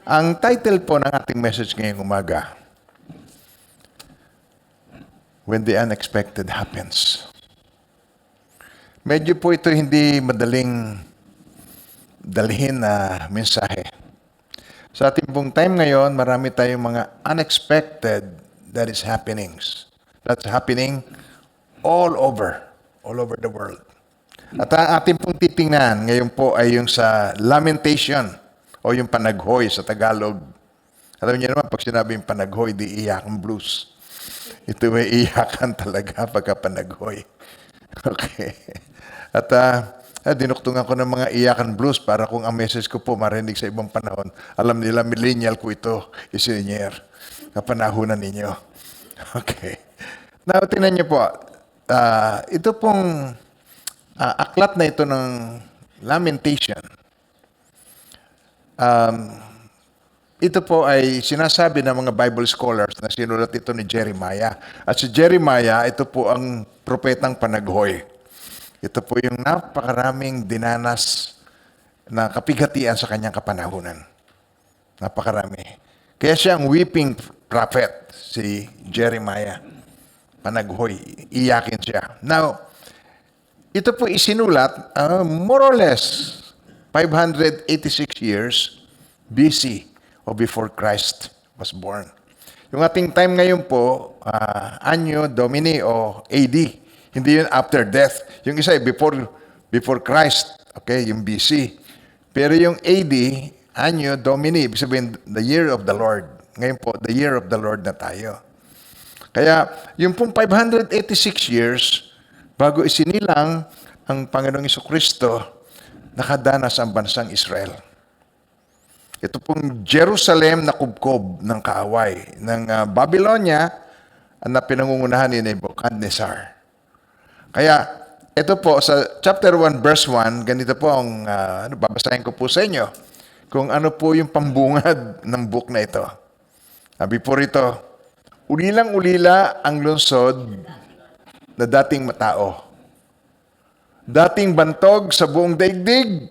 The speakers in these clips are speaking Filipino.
Ang title po ng ating message ngayong umaga, When the Unexpected Happens. Medyo po ito hindi madaling dalhin na mensahe. Sa ating pong time ngayon, marami tayong mga unexpected that is happenings. That's happening all over the world. At ang ating pong titingnan ngayon po ay yung sa lamentation o yung panaghoy sa Tagalog. Alam niyo naman, pag sinabing panaghoy, di iyakan blues. Ito ay iyakan talaga pagka panaghoy. Okay. At dinuktungan ko ng mga iyakan blues para kung ang message ko po marinig sa ibang panahon, alam nila millennial ko ito, isinyer. Kapanahunan ninyo. Okay. Now, tingnan niyo po, ito pong aklat na ito ng lamentation. Ito po ay sinasabi ng mga Bible scholars na sinulat ito ni Jeremiah. At si Jeremiah, ito po ang propetang panaghoy. Ito po yung napakaraming dinanas na kapighatian sa kanyang kapanahunan. Napakarami. Kaya siya ang weeping prophet, si Jeremiah. Panaghoy, iyakin siya. Now, ito po isinulat, more or less, 586 years BC o before Christ was born. Yung ating time ngayon po, Anno Domini o AD. Hindi yun after death. Yung isa ay before Christ, okay, yung BC. Pero yung AD, Anno Domini, ibig sabihin, the year of the Lord. Ngayon po, the year of the Lord na tayo. Kaya, yung pong 586 years, bago isinilang ang Panginoong Jesucristo, nakadanas ang bansang Israel. Ito pong Jerusalem na kubkob ng kaaway ng Babylonia na pinangungunahan ni Nebuchadnezzar. Kaya ito po sa chapter 1 verse 1, ganito po ang babasahin ko po sa inyo kung ano po yung pambungad ng book na ito. Sabi po rito, ulilang-ulila ang lungsod na dating matao. Dating bantog sa buong daigdig,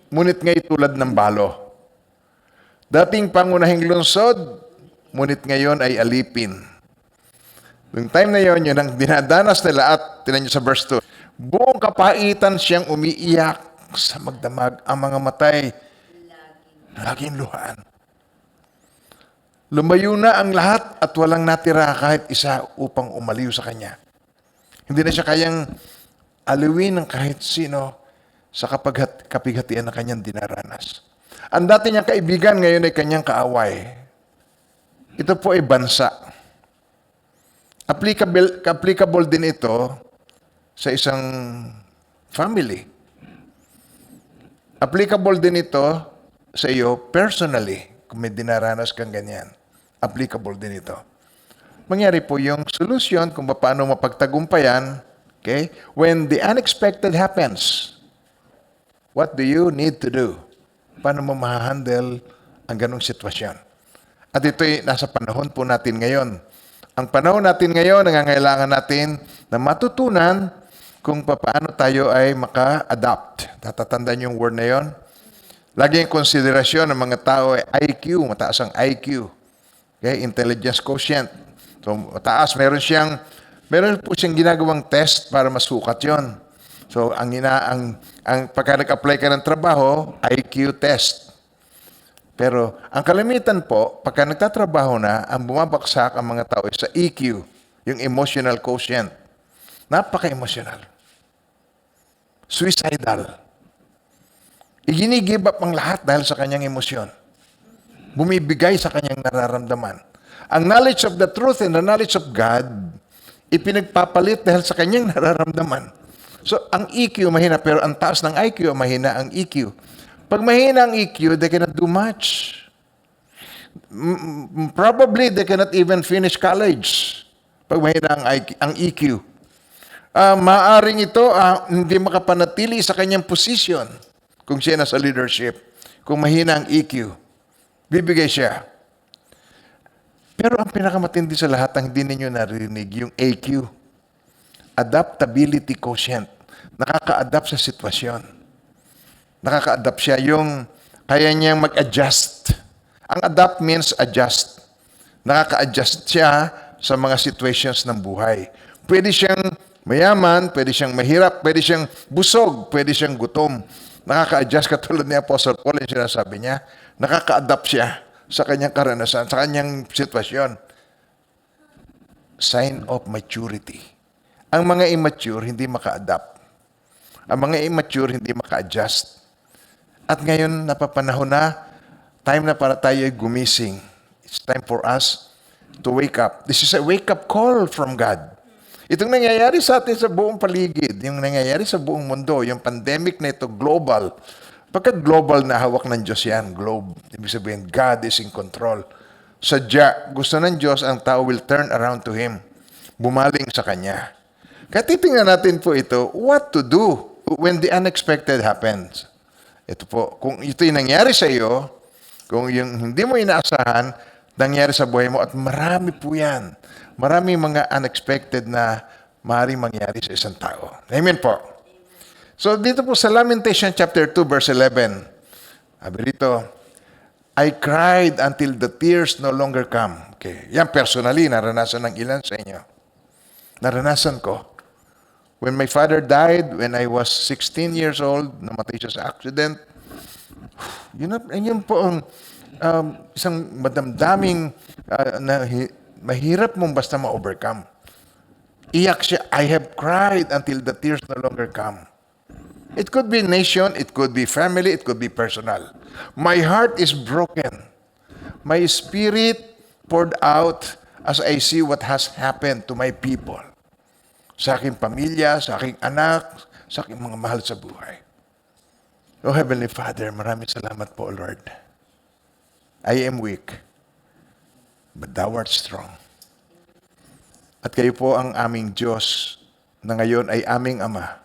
ngunit ngayon tulad ng balo. Dating pangunahing lungsod, ngunit ngayon ay alipin. Yung time na yon, yun ang dinadanas nila at tinan nyo sa verse 2, buong kapaitan siyang umiiyak sa magdamag ang mga matay. Laging luhaan. Lumayo na ang lahat at walang natira kahit isa upang umaliw sa kanya. Hindi na siya kayang aliwin ng kahit sino sa kapighatian na kanyang dinaranas. Ang dati niyang kaibigan ngayon ay kanyang kaaway. Ito po ay bansa. Applicable din ito sa isang family. Applicable din ito sa iyo personally, kung may dinaranas kang ganyan. Applicable din ito. Mangyari po yung solusyon kung paano mapagtagumpayan, okay? When the unexpected happens, what do you need to do? Paano mo ma-handle ang ganong sitwasyon? At ito'y nasa panahon po natin ngayon. Ang panahon natin ngayon, nangangailangan natin na matutunan kung paano tayo ay maka-adapt. Tatatandaan yung word na yon. Lagi yung konsiderasyon ng mga tao ay IQ, mataas ang IQ. Okay? Intelligence quotient. So, mataas. Meron po siyang ginagawang test para masukat yon. So, pagka nag-apply ka ng trabaho, IQ test. Pero, ang kalimitan po, pagka nagtatrabaho na, ang bumabaksak ang mga tao sa EQ, yung emotional quotient. Napaka-emotional. Suicidal. Iginigive up ang lahat dahil sa kanyang emosyon. Bumibigay sa kanyang nararamdaman. Ang knowledge of the truth and the knowledge of God, ipinagpapalit dahil sa kanyang nararamdaman. So, ang EQ mahina, pero ang taas ng IQ, mahina ang EQ. Pag mahina ang EQ, they cannot do much. Probably, they cannot even finish college. Pag mahina ang EQ. Maaring ito, hindi makapanatili sa kanyang posisyon kung siya nasa leadership. Kung mahina ang EQ, bibigay siya. Pero ang pinakamatindi sa lahat, ang hindi ninyo narinig, yung AQ. Adaptability quotient. Nakaka-adapt sa sitwasyon. Nakaka-adapt siya yung kaya niyang mag-adjust. Ang adapt means adjust. Nakaka-adjust siya sa mga situations ng buhay. Pwede siyang mayaman, pwede siyang mahirap, pwede siyang busog, pwede siyang gutom. Nakaka-adjust katulad ni Apostle Paul yung sinasabi niya. Nakaka-adapt siya sa kanyang karanasan, sa kanyang sitwasyon. Sign of maturity. Ang mga immature, hindi maka-adapt. Ang mga immature, hindi maka-adjust. At ngayon, napapanahon na, time na para tayo ay gumising. It's time for us to wake up. This is a wake-up call from God. Itong nangyayari sa atin sa buong paligid, yung nangyayari sa buong mundo, yung pandemic na ito, global. Pagka global na hawak ng Diyos yan, globe. Ibig sabihin, God is in control. Sadya, gusto ng Diyos, ang tao will turn around to Him. Bumaling sa Kanya. Kaya titingnan natin po ito, what to do when the unexpected happens. Ito po, kung ito yung nangyari sa iyo, kung yung hindi mo inaasahan, nangyari sa buhay mo, at marami po yan. Marami mga unexpected na maaaring mangyari sa isang tao. Amen po. So dito po sa Lamentation chapter 2 verse 11, sabi dito, I cried until the tears no longer come. Okay. Yan personally, naranasan ng ilan sa inyo. Naranasan ko. When my father died, when I was 16 years old, namatay siya sa accident, yun po ang isang madamdaming mahirap mong basta ma-overcome. Iyak siya, I have cried until the tears no longer come. It could be nation, it could be family, it could be personal. My heart is broken. My spirit poured out as I see what has happened to my people. Sa aking pamilya, sa aking anak, sa aking mga mahal sa buhay. Oh Heavenly Father, maraming salamat po, Lord. I am weak, but Thou art strong. At kayo po ang aming Diyos na ngayon ay aming Ama.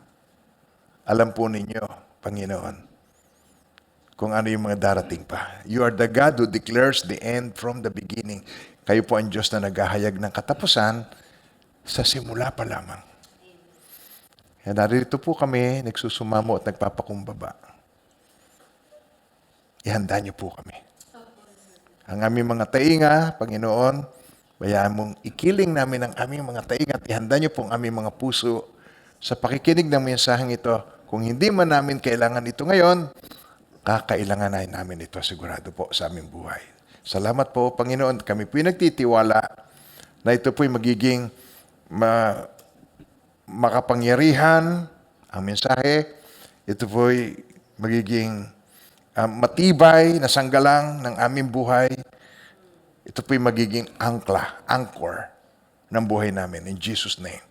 Alam po ninyo, Panginoon, kung ano yung mga darating pa. You are the God who declares the end from the beginning. Kayo po ang Diyos na naghahayag ng katapusan sa simula pa lamang. Kaya narito po kami, nagsusumamo at nagpapakumbaba. Ihanda niyo po kami. Ang aming mga tainga, Panginoon, bayaan mong ikiling namin ang aming mga tainga at ihanda niyo po ang aming mga puso sa pakikinig ng mensaheng ito. Kung hindi man namin kailangan ito ngayon, kakailangan namin ito sigurado po sa aming buhay. Salamat po, Panginoon. Kami po'y nagtitiwala na ito po'y magiging makapangyarihan ang mensahe. Ito po'y magiging matibay na sanggalang ng aming buhay. Ito po'y magiging anchor ng buhay namin. In Jesus' name.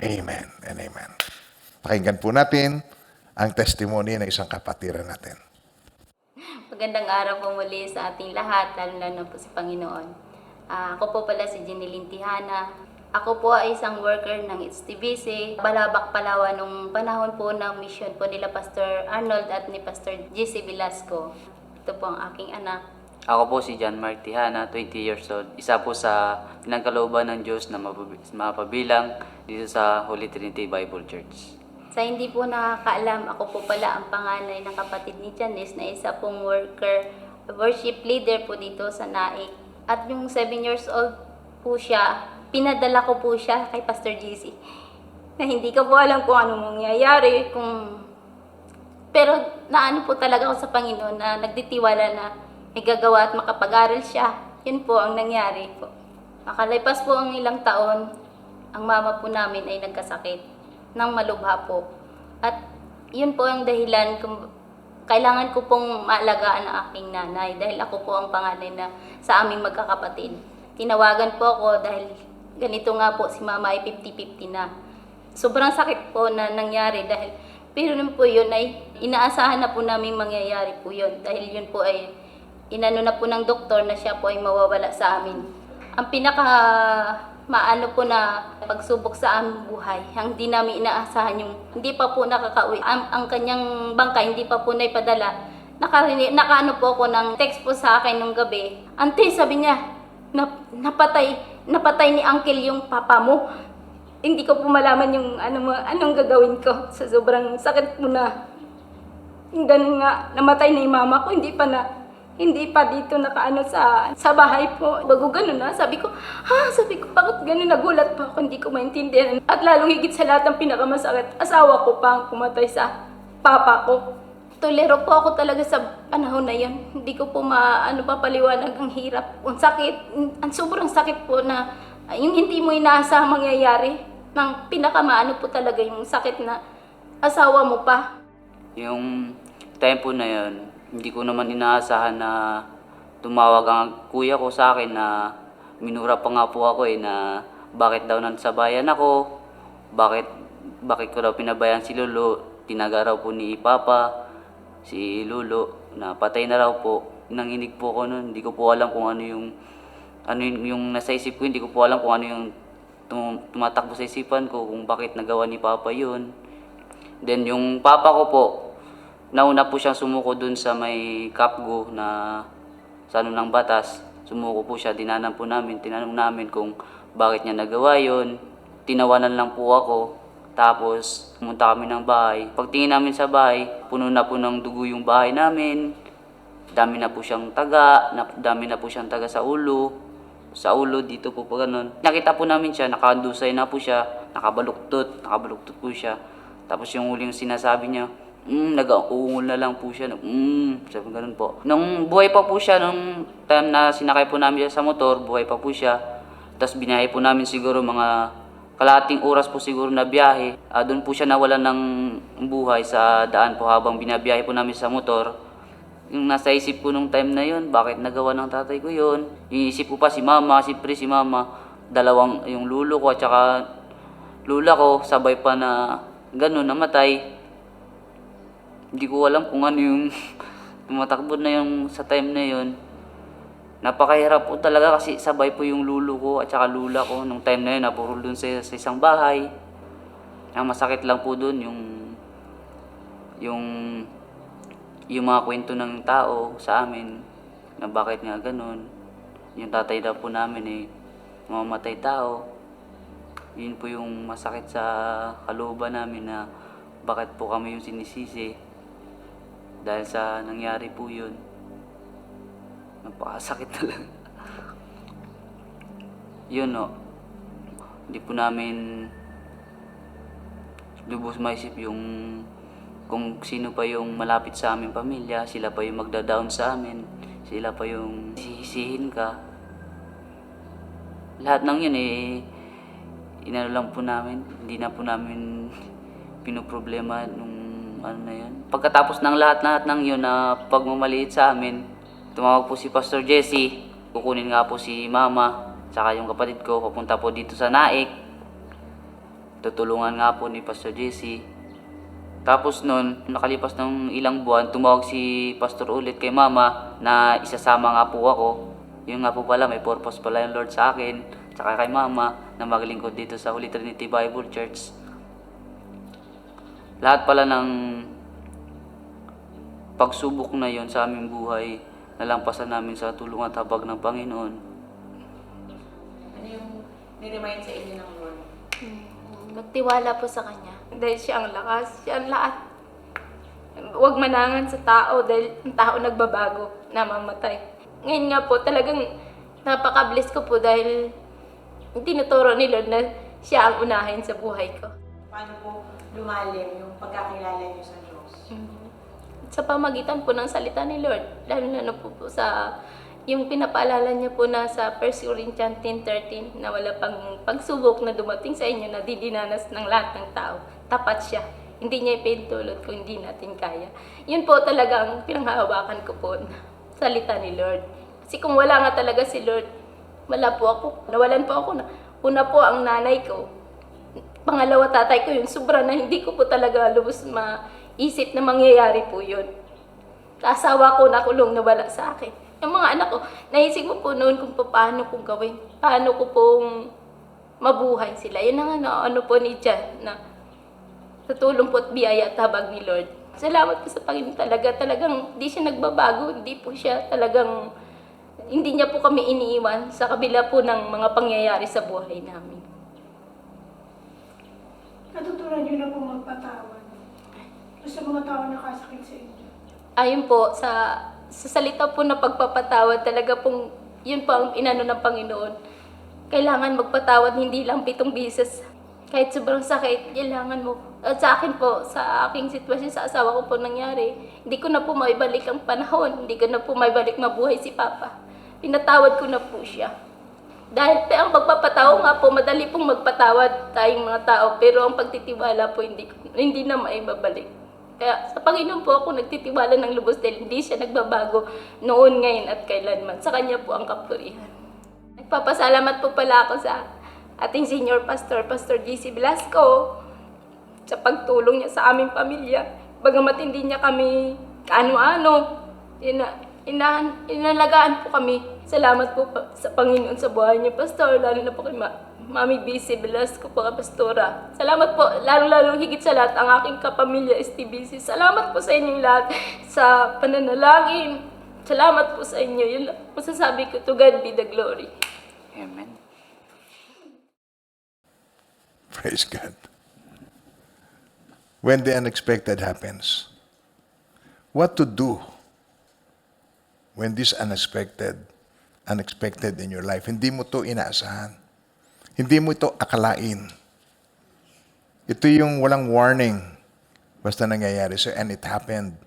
Amen and amen. Pakinggan po natin ang testimony ng isang kapatiran natin. Magandang araw po muli sa ating lahat, lalo-lalo po sa Panginoon. Ako po pala si Jeneline Tihana. Ako po ay isang worker ng HTBC, Balabac, Palawan, nung panahon po ng mission po nila Pastor Arnold at ni Pastor JC Velasco. Ito po ang aking anak. Ako po si John Mark Tihana, 20 years old. Isa po sa pinangkalooban ng Diyos na mapabilang dito sa Holy Trinity Bible Church. Sa hindi po nakakaalam, ako po pala ang panganay ng kapatid ni Janice na isa pong worship leader po dito sa Naik. At yung 7 years old po siya, pinadala ko po siya kay Pastor JC. Na hindi ko po alam kung anong mangyayari, pero naano po talaga ako sa Panginoon na nagtitiwala na may gagawa at makapag-aral siya. Yun po ang nangyari po. Makalipas po ang ilang taon, ang mama po namin ay nagkasakit ng malubha po. At yun po ang dahilan kung kailangan ko pong maalagaan ang aking nanay dahil ako po ang panganay na sa aming magkakapatid. Tinawagan po ako dahil ganito nga po, si mama ay 50-50 na. Sobrang sakit po na nangyari dahil, pero nun po yun ay inaasahan na po namin mangyayari po yun dahil yun po ay inano na po ng doktor na siya po ay mawawala sa amin. Ang maano po na pagsubok sa aming buhay, ang hindi namin inaasahan yung hindi pa po nakakauwi. Ang kanyang bangka hindi pa po naipadala. Nakaano po ako ng text po sa akin nung gabi. Ante, sabi niya, napatay ni uncle yung papa mo. Hindi ko po malaman yung anong gagawin ko sa sobrang sakit mo na. Yung ganun nga, namatay na yung mama ko, hindi pa Hindi pa dito nakaano sa bahay po. Bago ganun na, sabi ko, bakit ganun? Nagulat pa ako, hindi ko maintindihan. At lalong higit sa lahat ng pinakamasakit, asawa ko pa ang pumatay sa papa ko. Tolero po ako talaga sa panahon na yun. Hindi ko po papaliwanag ang hirap. Ang sakit, ang sobrang sakit po na yung hindi mo inaasahang mangyayari. Nang pinakamaano po talaga yung sakit na asawa mo pa. Yung time po na yun, hindi ko naman inaasahan na tumawag ang kuya ko sa akin na minura pa nga po ako na bakit daw nasa bayan ako, bakit ko daw pinabayaan si Lolo, tinaga raw po ni Papa, si Lolo, na patay na raw po. Nanginig po ako nun, hindi ko po alam kung ano yung nasa isip ko, hindi ko po alam kung ano yung tumatakbo sa isipan ko, kung bakit nagawa ni Papa yun. Then yung Papa ko po, nauna po siyang sumuko dun sa may Kapgo na sa ano ng batas. Sumuko po siya, tinanong namin kung bakit niya nagawa yun. Tinawanan lang po ako. Tapos, pumunta kami ng bahay. Pagtingin namin sa bahay, puno na po ng dugo yung bahay namin. Dami na po siyang taga sa ulo. Sa ulo, dito po ganun. Nakita po namin siya, nakandusay na po siya, nakabaluktot po siya. Tapos yung huling sinasabi niya, nag-uungol na lang po siya. Sabi ganun po. Nung buhay pa po siya, nung time na sinakay po namin siya sa motor, buhay pa po siya. Tapos binahe po namin siguro mga kalahating oras po siguro na biyahe. Doon po siya nawalan ng buhay sa daan po habang binabiyahe po namin sa motor. Yung nasa isip ko nung time na yun, bakit nagawa ng tatay ko yun? Yung isip ko pa si mama, si mama, dalawang yung lulo ko at saka lula ko, sabay pa na ganun, namatay. Hindi ko alam kung ano yung tumatakbo na yung sa time na yun. Napakahirap po talaga kasi sabay po yung lulo ko at saka lula ko. Nung time na yun, napurol dun sa isang bahay. Ang masakit lang po dun yung mga kwento ng tao sa amin na bakit nga ganun. Yung tatay daw po namin mamamatay tao. Yun po yung masakit sa kalooban namin na bakit po kami yung sinisisi. Dahil sa nangyari po yun. Napakasakit talaga. Yun hindi po namin lubos maisip yung kung sino pa yung malapit sa aming pamilya, sila pa yung magda-down sa amin, sila pa yung sisihin ka. Lahat ng yun inano lang po namin, hindi na po namin pinoproblema nung ano na yun. Pagkatapos ng lahat ng yun na pagmamaliit sa amin, tumawag po si Pastor Jesse, kukunin nga po si Mama, saka yung kapatid ko, papunta po dito sa Naik. Tutulungan nga po ni Pastor Jesse. Tapos nun, nakalipas ng ilang buwan, tumawag si Pastor ulit kay Mama na isasama nga po ako. Yung nga po pala, may purpose pala yung Lord sa akin, saka kay Mama, na maglingkod dito sa Holy Trinity Bible Church. Lahat pala ng pagsubok na yon sa aming buhay, nalampasan namin sa tulong at habag ng Panginoon. Ano yung niremind sa inyo ng Lord? Magtiwala po sa Kanya. Dahil siya ang lakas, siya ang lahat. Huwag manangan sa tao dahil ang tao nagbabago, namamatay. Ngayon nga po, talagang napaka-bless ko po dahil tinuturo ni Lord na siya ang unahin sa buhay ko. Paano po lumalim yung pagkakilala niyo sa Diyos? Sa pamagitan po ng salita ni Lord, lalo na po sa yung pinapaalala niya po na sa 1 Corinthians 10:13 na wala pang pagsubok na dumating sa inyo na didinanas ng lahat ng tao. Tapat siya. Hindi niya ipintulot kung hindi natin kaya. Yun po talaga ang pinanghahawakan ko po na salita ni Lord. Kasi kung wala nga talaga si Lord, wala po ako. Nawalan po ako na. Una po ang nanay ko. Pangalawa tatay ko yun. Sobra na hindi ko po talaga lubos maisip na mangyayari po yun. Asawa ko nakulong na wala sa akin. Yung mga anak ko, naisip ko po noon kung paano kong gawin. Paano ko pong mabuhay sila. Yun ang ano po ni Jan na sa tulong po at biyaya at habag ni Lord. Salamat po sa Panginoon talaga. Talagang hindi siya nagbabago. Hindi po siya talagang, hindi niya po kami iniiwan sa kabila po ng mga pangyayari sa buhay namin. Natutunan niyo na po magpatawad sa mga tao nakasakit sa inyo. Ayun po, sa sa salita po na pagpapatawad, talaga pong yun po ang inano ng Panginoon. Kailangan magpatawad, hindi lang 7 beses. Kahit sobrang sakit, kailangan mo. At sa akin po, sa aking sitwasyon sa asawa ko po nangyari, hindi ko na po maibalik ang panahon, hindi ko na po maibalik mabuhay si Papa. Pinatawad ko na po siya. Dahil ang pagpapatao nga po, madali pong magpatawad tayong mga tao, pero ang pagtitiwala po hindi na maibabalik. Kaya sa Panginoon po ako nagtitiwala ng lubos dahil hindi siya nagbabago noon, ngayon at kailanman. Sa Kanya po ang kapurihan. Nagpapasalamat po pala ako sa ating senior pastor, Pastor GC Velasco, sa pagtulong niya sa aming pamilya. Bagamat hindi niya kami kaano-ano, inalagaan po kami. Salamat po sa Panginoon sa buhay niyo, Pastor, lalo na po kay Mami BC Velasco po, Pastora. Salamat po, lalo higit sa lahat, ang aking kapamilya STBC. Salamat po sa inyong lahat sa pananalangin. Salamat po sa inyo. Yun lang masasabi ko, to God be the glory. Amen. Praise God. When the unexpected happens, what to do when this unexpected in your life? Hindi mo to inaasahan. Hindi mo ito akalain. Ito yung walang warning. Basta nangyayari. So, and it happened.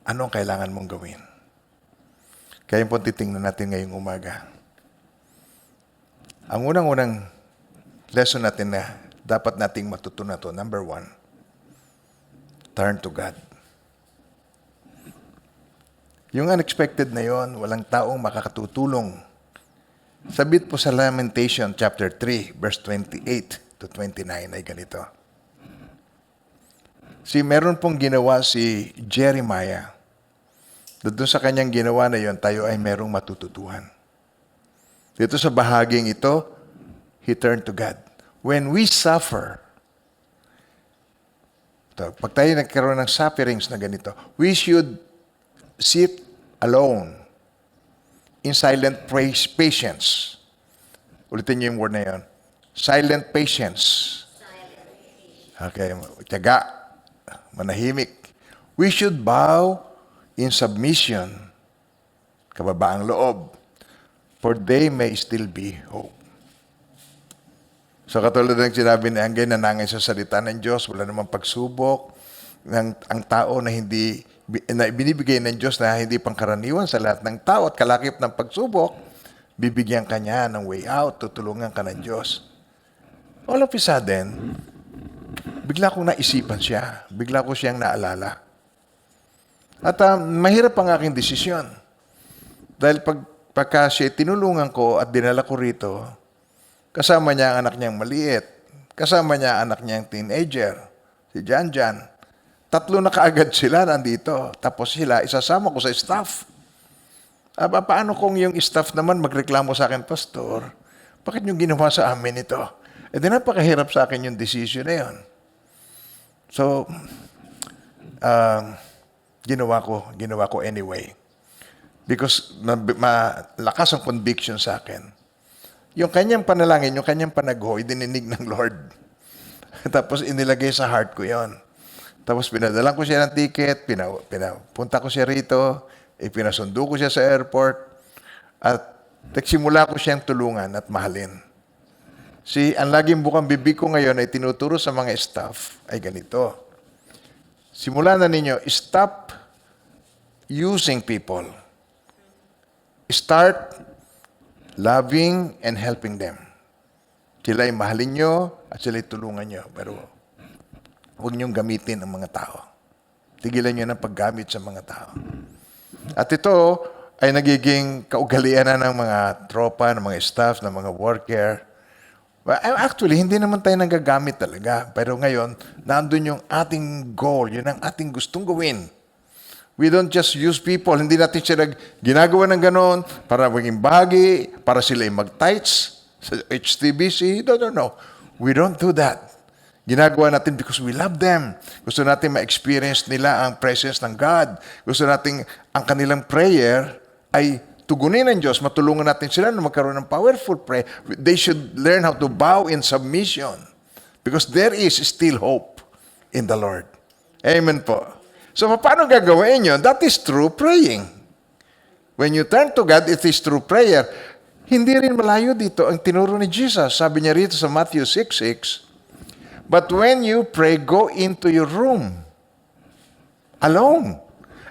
Anong kailangan mong gawin? Kaya po titingnan natin ngayong umaga. Ang unang-unang lesson natin na dapat nating matutunan to, number 1, turn to God. Yung unexpected na yon, walang taong makakatutulong. Sabit po sa Lamentation chapter 3, verse 28 to 29 ay ganito. Meron pong ginawa si Jeremiah. Doon sa kanyang ginawa na yon, tayo ay merong matututuhan. Dito sa bahaging ito, he turned to God. When we suffer, pag tayo nagkaroon ng sufferings na ganito, we should sit alone in silent patience. Ulitin niyo yung word na yun. Silent patience. Okay, tiyaga, manahimik. We should bow in submission, kababaang loob, for they may still be hope. So katulad ng sinabi ni Angay, nanangay sa salita ng Diyos, wala namang pagsubok, ang tao na binibigay ng Diyos na hindi pangkaraniwan sa lahat ng tao at kalakip ng pagsubok, bibigyan ka niya ng way out, tutulungan ka ng Diyos. All of a sudden, bigla kong naisipan siya, bigla ko siyang naalala. At mahirap ang aking desisyon. Dahil pagka siya tinulungan ko at dinala ko rito, kasama niya ang anak niyang maliit, kasama niya ang anak niyang teenager, si Janjan. 3 na kaagad sila nandito. Tapos sila, isasama ko sa staff. Paano kung yung staff naman magreklamo sa akin, Pastor, bakit yung ginawa sa amin ito? Di napakahirap sa akin yung decision na yun. So, ginawa ko anyway. Because malakas ang conviction sa akin. Yung kanyang panalangin, yung kanyang panaghoy, dininig ng Lord. Tapos inilagay sa heart ko yon. Tapos pinadalan ko siya ng ticket, pinapunta ko siya rito, pinasundo ko siya sa airport, at nagsimula ko siyang tulungan at mahalin. Ang laging bukang bibig ko ngayon ay tinuturo sa mga staff ay ganito. Simulan na ninyo, stop using people. Start loving and helping them. Sila ay mahalin nyo at sila ay tulungan nyo. Pero huwag niyong gamitin ang mga tao. Tigilan niyo ng paggamit sa mga tao. At ito ay nagiging kaugalian na ng mga tropa, ng mga staff, ng mga worker. Actually, hindi naman tayo nagagamit talaga. Pero ngayon, nandun yung ating goal, yun ang ating gustong gawin. We don't just use people. Hindi natin sila ginagawa ng ganon para maging bahagi, para sila ay mag-tights sa HTBC. No. We don't do that. Ginagawa natin because we love them. Gusto natin ma-experience nila ang presence ng God. Gusto natin ang kanilang prayer ay tugunin ng Diyos. Matulungan natin sila na magkaroon ng powerful prayer. They should learn how to bow in submission because there is still hope in the Lord. Amen po. So, paano gagawin yun? That is true praying. When you turn to God, it is through prayer. Hindi rin malayo dito ang tinuro ni Jesus. Sabi niya rito sa Matthew 6:6, "But when you pray, go into your room alone.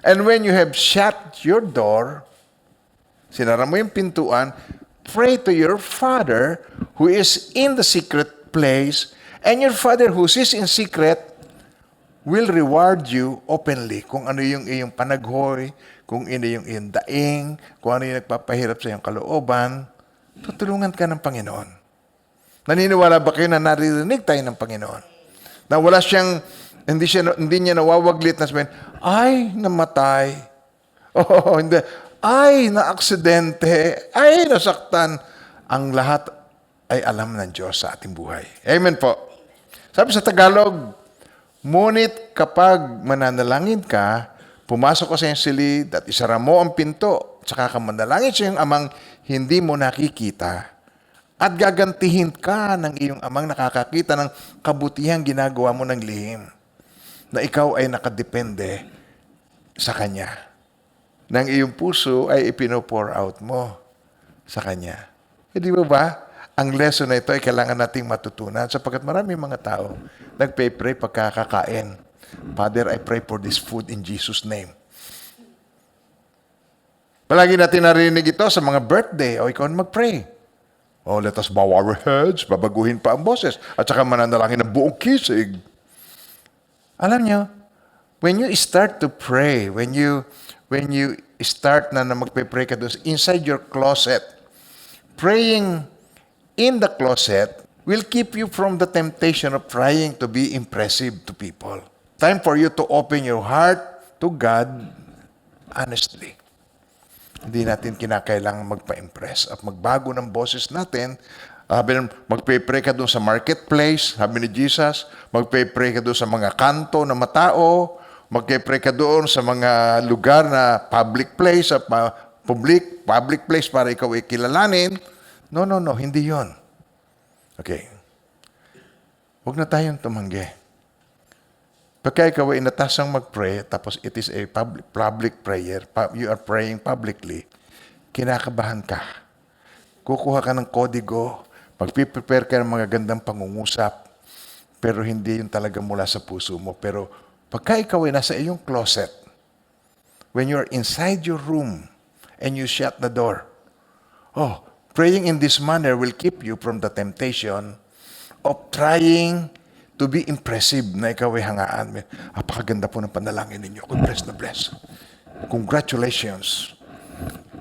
And when you have shut your door, sinara mo yung pintuan, pray to your Father who is in the secret place, and your Father who is in secret will reward you openly." Kung ano yung iyong panaghoy, kung ano yung iyong daing, kung ano yung nagpapahirap sa iyong kalooban, tutulungan ka ng Panginoon. Naniniwala ba kayo na naririnig tayo ng Panginoon? Na wala siyang, hindi niya nawawaglit na sabihin, ay, namatay. Oh, hindi. Ay, na-aksidente. Ay, nasaktan. Ang lahat ay alam ng Diyos sa ating buhay. Amen po. Sabi sa Tagalog, ngunit kapag mananalangin ka, pumasok ka sa iyong silid at isara mo ang pinto, tsaka ka manalangin sa iyong amang hindi mo nakikita, at gagantihin ka ng iyong amang nakakakita ng kabutihang ginagawa mo ng lihim, na ikaw ay nakadepende sa Kanya. Nang iyong puso ay ipino-pour out mo sa Kanya. Di ba? Ang lesson na ito ay kailangan nating matutunan sapagkat marami mga tao nagpe-pray pagkakakain. Father, I pray for this food in Jesus' name. Palagi natin narinig ito sa mga birthday. O ikaw mag-pray. O let us bow our heads. Babaguhin pa ang boses. At saka mananalangin ng buong kisig. Alam nyo, when you start to pray, when you start na magpe-pray ka doon inside your closet, praying in the closet will keep you from the temptation of trying to be impressive to people. Time for you to open your heart to God honestly. Hindi natin kinakailangan magpa-impress at magbago ng boses natin. Magpe-pray ka doon sa marketplace, sabi ni Jesus. Magpe-pray ka doon sa mga kanto na matao. Magpe-pray ka doon sa mga lugar na public place, public place para ikaw ikilalanin. No, hindi yon. Okay. Huwag na tayong tumanggi. Pagka ikaw ay inatasang mag-pray, tapos it is a public prayer, you are praying publicly, kinakabahan ka. Kukuha ka ng kodigo, magpiprepare ka ng mga gandang pangungusap, pero hindi yun talaga mula sa puso mo. Pero pagka ikaw ay nasa iyong closet, when you are inside your room and you shut the door, praying in this manner will keep you from the temptation of trying to be impressive na ikaw ay hangaan. Apakaganda po ng panalangin ninyo. Ako bless na bless. Congratulations.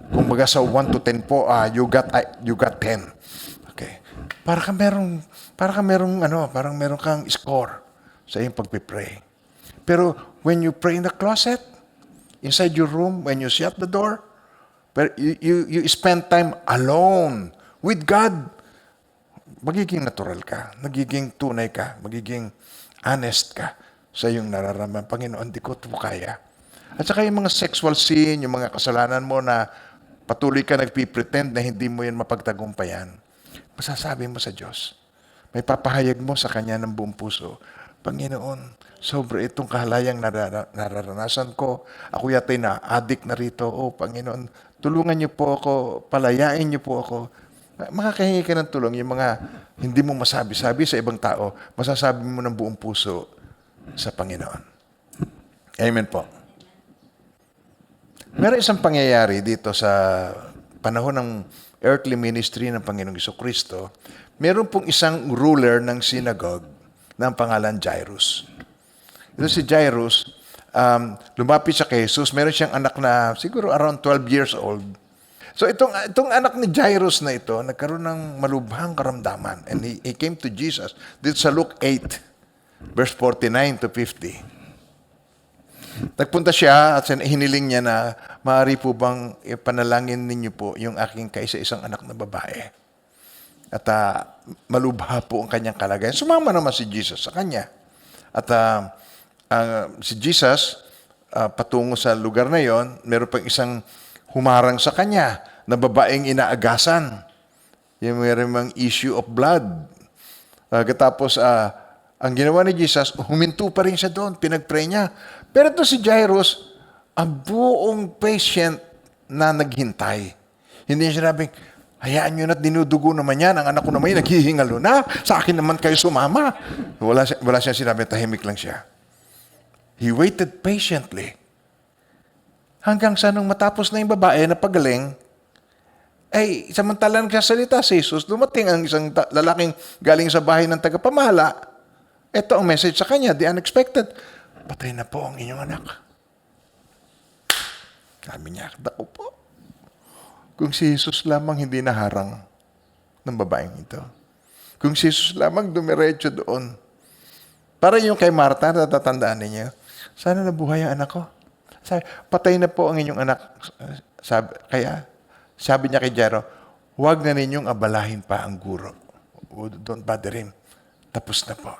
Kung baga sa 1 to 10 po, you got 10. Okay. Parang meron kang score sa iyong pagpipray. Pero when you pray in the closet, inside your room, when you shut the door, you spend time alone with God, magiging natural ka, magiging tunay ka, magiging honest ka sa iyong nararamdaman. Panginoon, di ko ito kaya. At saka yung mga sexual sin, yung mga kasalanan mo na patuloy ka nagpipretend na hindi mo yan mapagtagumpayan, masasabi mo sa Diyos. May papahayag mo sa Kanya ng buong puso. Panginoon, sobre itong kahalayang nararanasan ko. Ako yata'y na-addict na rito. Panginoon, tulungan niyo po ako, palayain niyo po ako. Makakahingi ka ng tulong, yung mga hindi mo masabi-sabi sa ibang tao, masasabi mo ng buong puso sa Panginoon. Amen po. Meron isang pangyayari dito sa panahon ng earthly ministry ng Panginoong Jesucristo. Meron pong isang ruler ng synagogue na ang pangalan Jairus. Ito si Jairus, lumapit siya kay Jesus. Meron siyang anak na siguro around 12 years old. So itong anak ni Jairus na ito, nagkaroon ng malubhang karamdaman. And he came to Jesus. Dito sa Luke 8, verse 49 to 50. Nagpunta siya at hiniling niya na, maaari po bang ipanalangin ninyo po yung aking kaisa-isang anak na babae. At malubha po ang kanyang kalagayan. Sumama naman si Jesus sa kanya. At si Jesus, patungo sa lugar na yon, meron pang isang humarang sa kanya na babaeng inaagasan. Yung meron mang issue of blood. Tapos, ang ginawa ni Jesus, huminto pa rin siya doon, pinag-pray niya. Pero ito si Jairus, ang buong patient na naghintay. Hindi niya sinabing, hayaan nyo na't dinudugo naman yan. Ang anak ko naman naghihingalo na. Sa akin naman kayo sumama. Wala siya sinabi, tahimik lang siya. He waited patiently. Hanggang sa nung matapos na yung babae na pagaling, ay samantalang nagsasalita si Jesus, dumating ang isang lalaking galing sa bahay ng tagapamahala. Ito ang message sa kanya, the unexpected. Patay na po ang inyong anak. Sabi niya, dako po. Kung si Jesus lamang hindi naharang ng babaeng ito. Kung si Jesus lamang dumiretso doon. Para yung kay Martha, natatandaan ninyo, sana nabuhay ang anak ko. Sabi, patay na po ang inyong anak. Sabi niya kay Jairo, huwag na ninyong abalahin pa ang guro. Don't bother him. Tapos na po.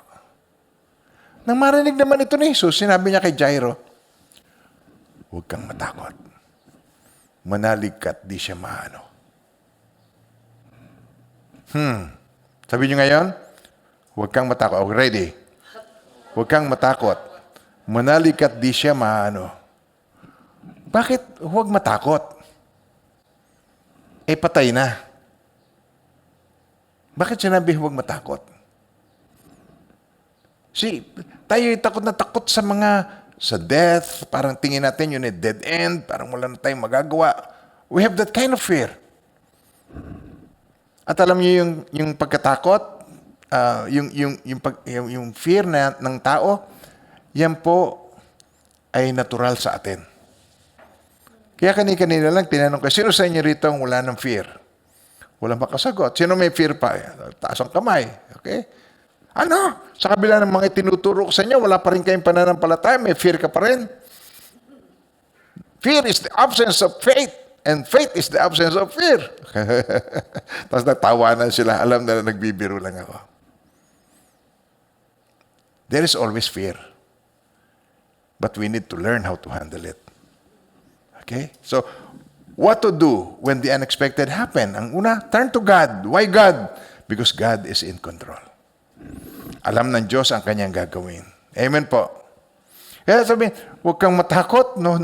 Nang marinig naman ito ni Jesus, sinabi niya kay Jairo, huwag kang matakot. Manalig ka't di siya maano. Sabi niyo ngayon, huwag kang matakot. Okay, ready? Huwag kang matakot. Manalig ka't di siya maano. Bakit huwag matakot? Eh, patay na. Bakit sinabi huwag matakot? Tayo takot na takot sa death, parang tingin natin yun dead end, parang wala na tayong magagawa. We have that kind of fear. At alam niyo yung pagkatakot, yung fear ng tao, yan po ay natural sa atin. Kaya kanina lang tinanong ko, sino sa inyo rito ang wala ng fear? Wala makasagot. Sino may fear pa? Taas ang kamay. Okay? Ano? Sa kabila ng mga tinuturo ko sa inyo, wala pa rin kayong pananampalataya, may fear ka pa rin. Fear is the absence of faith, and faith is the absence of fear. Tapos natawanan sila, alam na nagbibiro lang ako. There is always fear. But we need to learn how to handle it. Okay? So, what to do when the unexpected happen? Ang una, turn to God. Why God? Because God is in control. Alam ng Diyos ang kanyang gagawin. Amen po. Kaya sabihin, huwag kang matakot. No.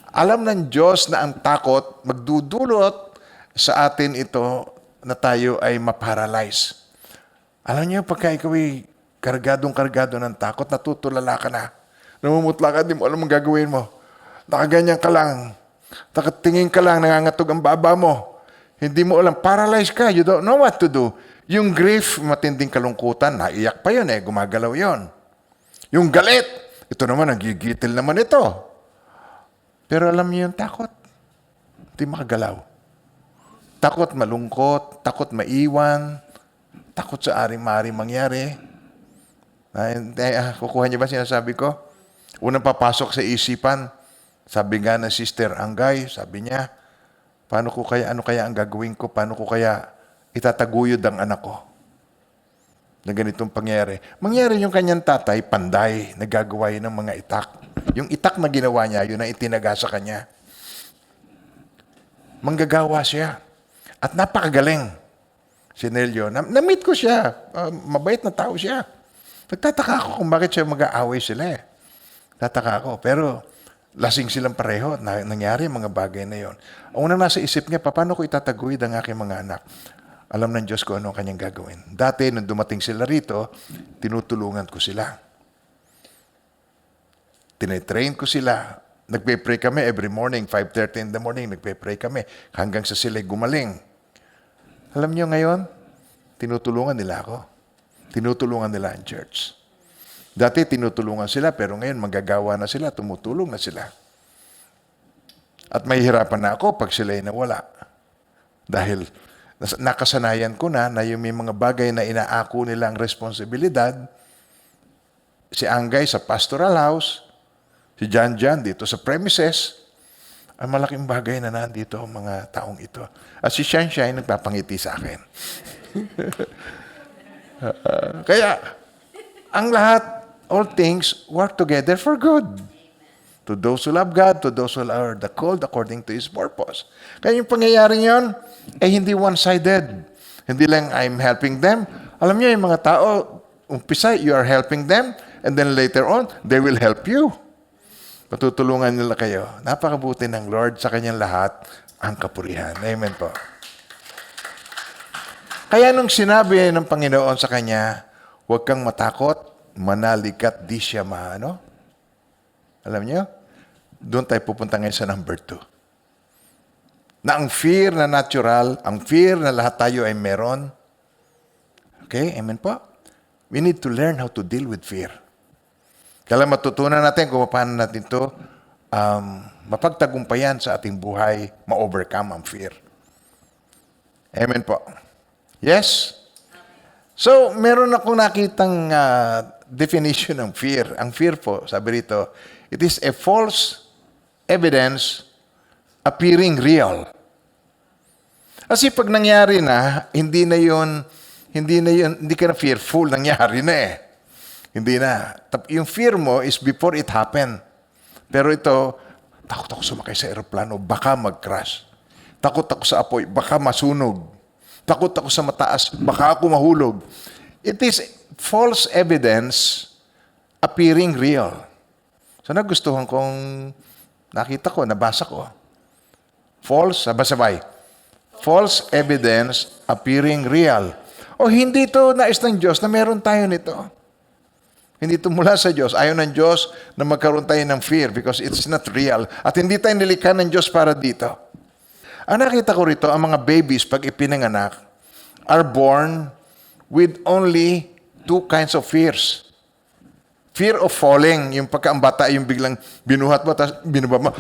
Alam ng Diyos na ang takot magdudulot sa atin ito na tayo ay maparalyze. Alam niyo, pagka ikaw ay kargado ng takot, natutulala ka na. Namumutla ka, di mo alam ang gagawin mo. Nakaganyan ka lang. Nakatingin ka lang, nangangatog ang baba mo. Hindi mo alam, paralyzed ka. You don't know what to do. Yung grief, matinding kalungkutan, naiyak pa yun gumagalaw yun. Yung galit, ito naman, nagigitil naman ito. Pero alam niyo yung takot. Hindi makagalaw. Takot malungkot, takot maiwan, takot sa aring-maring mangyari. Kukuha niyo ba sinasabi ko? Unang papasok sa isipan, sabi nga ng Sister Angay, sabi niya, ano kaya ang gagawin ko? Paano ko kaya itataguyod ang anak ko? Na ganitong pangyari. Mangyari yung kanyang tatay, panday, nagagawa yun ng mga itak. Yung itak na ginawa niya, yun ang itinaga sa kanya. Manggagawa siya. At napakagaling. Si Nelio, na-meet ko siya. Mabait na tao siya. Nagtataka ako kung bakit siya mag-aaway sila Tataka ako. Pero lasing silang pareho. Nangyari mga bagay na yon. Ang unang nasa isip niya, paano ko itataguyod ang aking mga anak? Alam ng Diyos ko ano ang kanyang gagawin. Dati, nung dumating sila rito, tinutulungan ko sila. Tinetrain ko sila. Nagpe-pray kami every morning, 5:30 in the morning, nagpe-pray kami hanggang sa sila'y gumaling. Alam niyo ngayon, tinutulungan nila ako. Tinutulungan nila ang church. Dati tinutulungan sila, pero ngayon manggagawa na sila, tumutulong na sila. At mahihirapan na ako pag sila'y nawala. Dahil nakasanayan ko na yung may mga bagay na inaako nilang responsibilidad. Si Angay sa pastoral house, si Jan dito sa premises, ang malaking bagay na nandito ang mga taong ito. At si Shine nagpapangiti sa akin. Kaya, ang lahat, all things work together for good. To those who love God, to those who are the called according to His purpose. Kaya yung pangyayari yun, hindi one-sided. Hindi lang I'm helping them. Alam niyo, yung mga tao, umpisa, you are helping them, and then later on, they will help you. Patutulungan nila kayo. Napakabuti ng Lord, sa kanyang lahat ang kapurihan. Amen po. Kaya nung sinabi ng Panginoon sa kanya, huwag kang matakot, manalikat di siya maano. Alam niyo? Doon tayo pupunta ngayon sa number 2. Na ang fear na natural, ang fear na lahat tayo ay meron. Okay? Amen po? We need to learn how to deal with fear. Kaya matutunan natin kung paano natin ito mapagtagumpayan sa ating buhay, ma-overcome ang fear. Amen po. Yes? So, meron akong nakitang definition ng fear. Ang fear po, sabi rito, it is a false evidence appearing real. Kasi pag nangyari na, hindi ka na fearful, nangyari na eh. Hindi na. Yung fear mo is before it happened. Pero ito, takot ako sumakay sa aeroplano, baka mag-crash. Takot ako sa apoy, baka masunog. Takot ako sa mataas, baka ako mahulog. It is false evidence appearing real. So nagustuhan kong nakita ko, nabasa ko. False, sabay-sabay. False evidence appearing real. O hindi ito nais ng Diyos na meron tayo nito. Hindi ito mula sa Diyos. Ayaw ng Diyos na magkaroon tayo ng fear because it's not real. At hindi tayo nilikha ng Diyos para dito. Ang nakita ko rito, ang mga babies pag ipinanganak are born with only 2 kinds of fears. Fear of falling, yung pagka ang bata yung biglang binuhat mo, tapos binaba mo,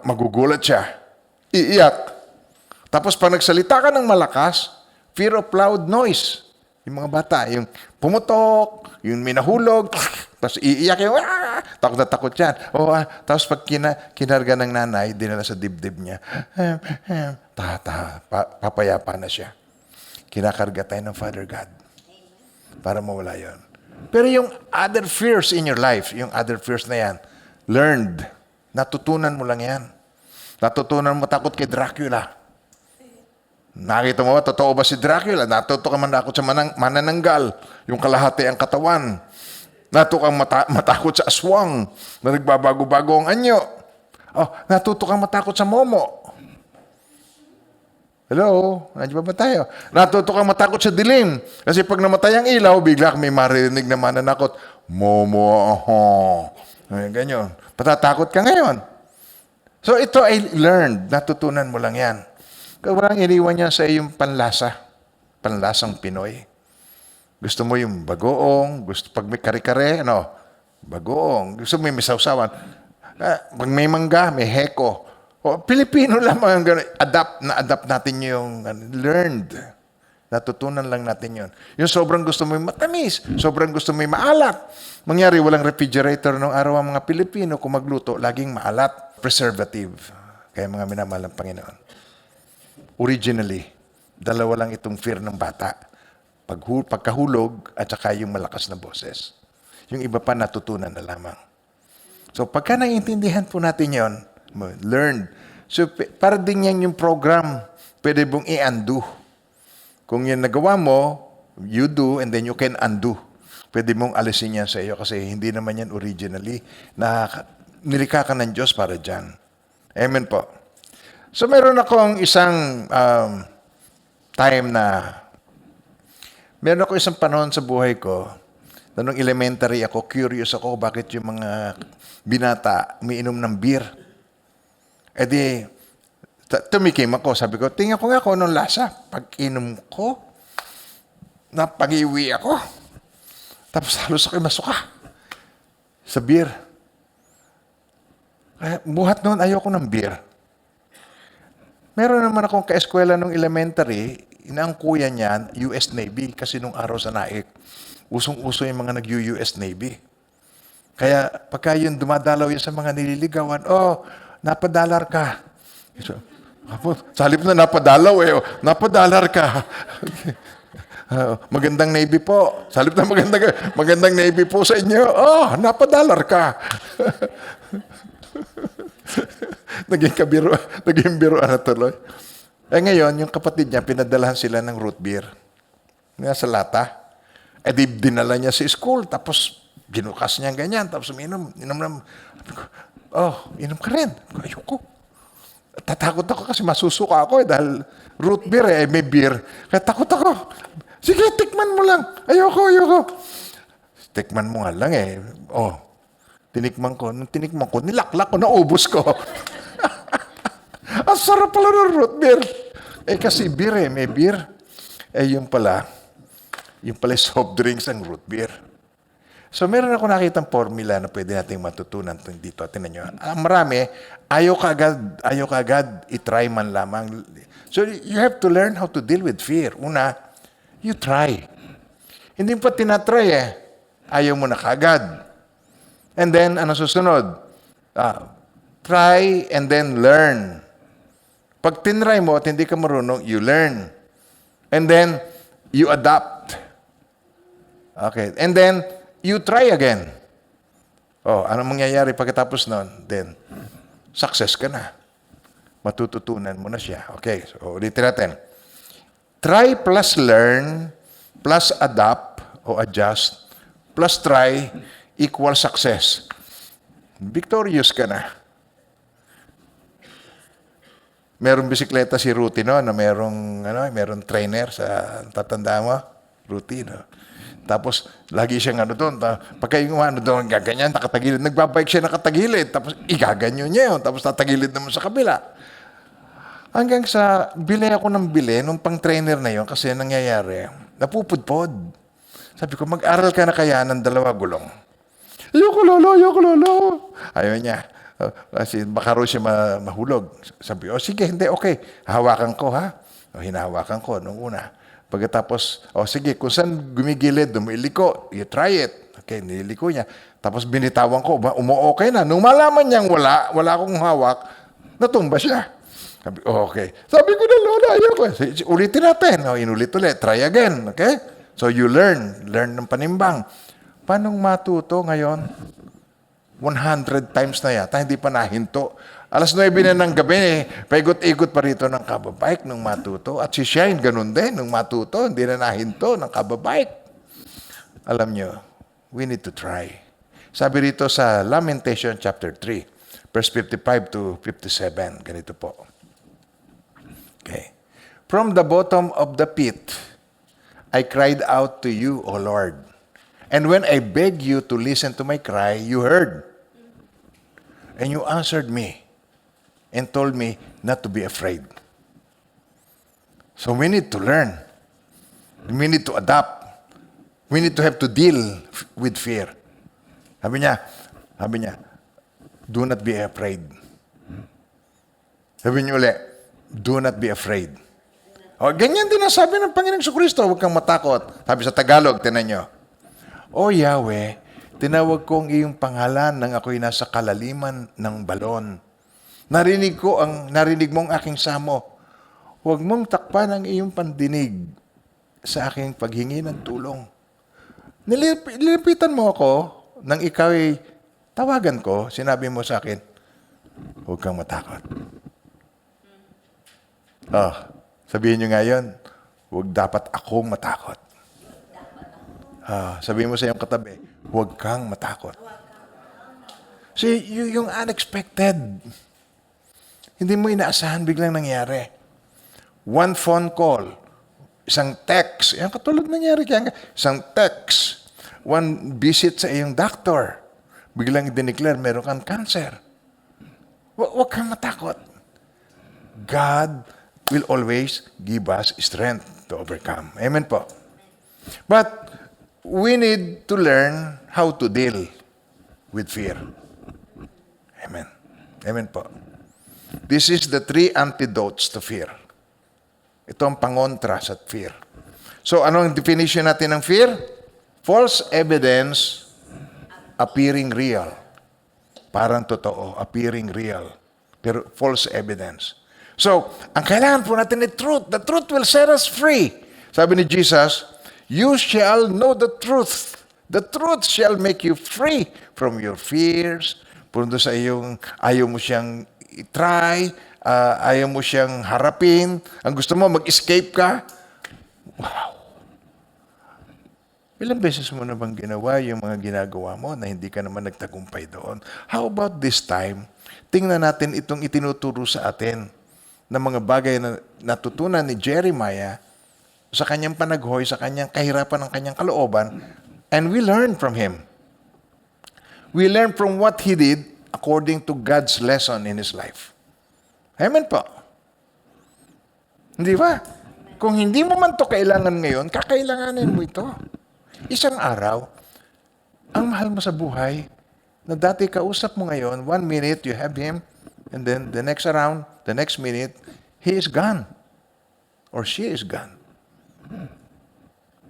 magugulat siya. Iiyak. Tapos pag nagsalita ka ng malakas, fear of loud noise. Yung mga bata, yung pumutok, yung minahulog, tapos iiyak yung, takot na takot yan. Tapos pag kinarga ng nanay, dinala sa dibdib niya, papayapa na siya. Kinakarga tayo ng Father God para mawala yon. Pero yung other fears in your life, yung other fears na yan, learned. Natutunan mo lang yan. Natutunan mo takot kay Dracula. Nakita mo ba, totoo ba si Dracula? Natuto ka man takot sa manananggal, yung kalahati ang katawan. Natuto kang matakot sa aswang na nagbabago-bago ang anyo. Natuto kang matakot sa momo. Hello? Nandiyan ba tayo? Natuto kang matakot sa dilim. Kasi pag namatay ang ilaw, bigla may marinig na mananakot. Momo, ganyan. Patatakot ka ngayon. So ito ay learned. Natutunan mo lang yan. Kaya walang iniwan niya sa iyong panlasa. Panlasang Pinoy. Gusto mo yung bagoong, pag may kare-kare, bagoong. Gusto mo yung may sausawan. Pag may mangga, may heko. Pilipino lamang gano'n. Adapt natin yung learned. Natutunan lang natin yun. Yung sobrang gusto mo yung matamis, sobrang gusto mo yung maalat. Mangyari, walang refrigerator nung araw ang mga Pilipino, kung magluto, laging maalat. Preservative. Kaya mga minamahal ng Panginoon. Originally, dalawa lang itong fear ng bata. Pagkahulog at saka yung malakas na boses. Yung iba pa natutunan na lamang. So pagka naiintindihan po natin yon, learn. So para din yan yung program, pwede mong i-undo. Kung yan nagawa mo, you do and then you can undo. Pwede mong alisin yan sa iyo kasi hindi naman yan originally na nilikha ka ng Diyos para dyan. Amen po. So meron akong isang meron ako isang panahon sa buhay ko na nung elementary ako, curious ako bakit yung mga binata umiinom ng beer. E di, tumikim ako. Sabi ko, tingnan ko nga kung anong lasa. Pag inom ko, napag-iwi ako. Tapos halos ako'y masuka sa beer. Kaya buhat noon, ayoko ng beer. Meron naman akong kaeskwela nung elementary, ang kuya niyan, US Navy, kasi nung araw sa Naik, usong-uso yung mga nag-US Navy. Kaya pagka yun dumadalaw yun sa mga nililigawan, napadalar ka. Sa halip na napadalaw napadalar ka. Magandang Navy po. Sa halip na magandang Navy po sa inyo, napadalar ka. Naging biro na tuloy. Ngayon, yung kapatid niya, pinadalahan sila ng root beer. Nga sa lata. Di dinala niya sa school, tapos ginukas niya ganyan, tapos inom. Oh, inom ka rin. Ayoko. Tatakot ako kasi masusuka ako dahil root beer may beer. Kaya takot ako. Sige, tikman mo lang. Ayoko. Tikman mo nga lang Oh, tinikman ko. Nung tinikman ko, nilaklak ko, naubos ko. Ang sarap pala ng root beer. Kasi beer may beer. Yung pala soft drinks ang root beer. So, meron ako nakitang formula na pwede nating matutunan dito. Tingnan nyo. Marami, ayaw ka agad, itry man lamang. So, you have to learn how to deal with fear. Una, you try. Hindi pa tinatry Ayaw mo na kaagad. And then, ano susunod? Try and then learn. Pag tinry mo at hindi ka marunong, you learn. And then, you adapt. Okay. And then, you try again. Oh, ano mangyayari pagkatapos nun? Then, success ka na. Matututunan mo na siya. Okay, so ulitin natin. Try plus learn plus adapt o adjust plus try equal success. Victorious ka na. Merong bisikleta si Ruti no, na merong trainer sa tatanda mo, Ruti no. Tapos, lagi siyang doon. Pagka yung doon, gaganyan, nakatagilid. Nagbabike siya nakatagilid. Tapos, igaganyo niya yun. Tapos, tatagilid naman sa kabila. Hanggang sa, bili ako ng bili nung pang-trainer na yun kasi nangyayari, napupudpod. Sabi ko, mag-aral ka na kaya ng 2 gulong. Ayoko lolo. Ayaw niya. Kasi baka raw siya mahulog. Sabi ko, sige, hindi, okay. Hawakan ko, ha? Hinahawakan ko nung una. Pagkatapos, sige, kung saan gumigilid, dumiliko, you try it. Okay, niliko niya. Tapos binitawan ko, okay na. Nung malaman niyang wala akong hawak, natumba siya. Sabi, okay. Sabi ko na, Lola, ayoko. Ulitin natin. Inulit ulit. Try again. Okay? So you learn ng panimbang. Paano matuto ngayon? 100 times na yata, hindi pa nahinto. 9:00 na ng gabi, paigot-igot pa rito ng kababike nung matuto. At si Shine, ganun din, nung matuto, hindi na nahinto ng kababike. Alam nyo, we need to try. Sabi rito sa Lamentation chapter 3, verse 55 to 57, ganito po. Okay. From the bottom of the pit, I cried out to you, O Lord. And when I begged you to listen to my cry, you heard. And you answered me and told me not to be afraid. So we need to learn. We need to adapt. We need to have to deal with fear. Sabi niya, do not be afraid. Sabi niyo ulit, do not be afraid. Ganyan din ang sabi ng Panginoong Jesucristo, huwag kang matakot. Sabi sa Tagalog, tinan niyo. O Yahweh, tinawag ko ang iyong pangalan nang ako'y nasa kalaliman ng balon. Narinig mo ang aking samo. Huwag mong takpan ang iyong pandinig sa aking paghingi ng tulong. Nilipitan mo ako nang ikaw'y tawagan ko, sinabi mo sa akin, huwag kang matakot. Sabihin nyo ngayon, huwag dapat akong matakot. Sabihin mo sa iyong katabi, huwag kang matakot. See, yung unexpected, hindi mo inaasahan, biglang nangyari. One phone call, isang text, yan katulad nangyari kaya isang text, one visit sa iyong doctor, biglang i-declare, meron kang cancer. Huwag kang matakot. God will always give us strength to overcome. Amen po. But we need to learn how to deal with fear. Amen. Amen po. This is the 3 antidotes to fear. Ito ang pangontra sa fear. So, ano ang definition natin ng fear? False evidence appearing real. Parang totoo, appearing real. Pero false evidence. So, ang kailangan po natin ay truth. The truth will set us free. Sabi ni Jesus, you shall know the truth. The truth shall make you free from your fears. Puno sa iyong ayaw mo siyang i-try, ayaw mo siyang harapin. Ang gusto mo, mag-escape ka. Wow. Ilang beses mo na bang ginawa yung mga ginagawa mo na hindi ka naman nagtagumpay doon? How about this time? Tingnan natin itong itinuturo sa atin na mga bagay na natutunan ni Jeremiah sa kanyang panaghoy, sa kanyang kahirapan ng kanyang kalooban, and we learn from him. We learn from what he did according to God's lesson in his life. Amen po. Hindi ba? Kung hindi mo man to kailangan ngayon, kakailanganin mo ito. Isang araw, ang mahal mo sa buhay, na dati kausap mo ngayon, 1 minute you have him, and then the next around, the next minute, he is gone. Or she is gone.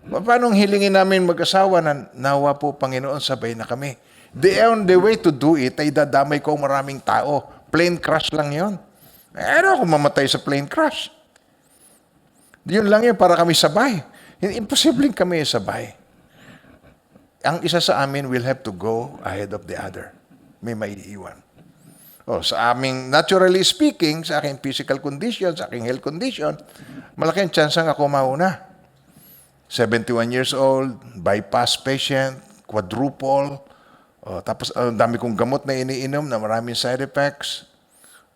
Paano hilingin namin mag-asawa na nawa po, Panginoon, sabay na kami? The only way to do it ay dadamay ko maraming tao. Plane crash lang yon. Ano ako mamatay sa plane crash? Yun lang yun para kami sabay. Imposibleng kami sabay. Ang isa sa amin will have to go ahead of the other. May maiiwan. Sa aming, naturally speaking, sa aking physical condition, sa aking health condition, malaking chance ang ako mauna. 71 years old, bypass patient, quadruple, tapos ang dami kong gamot na iniinom na maraming side effects,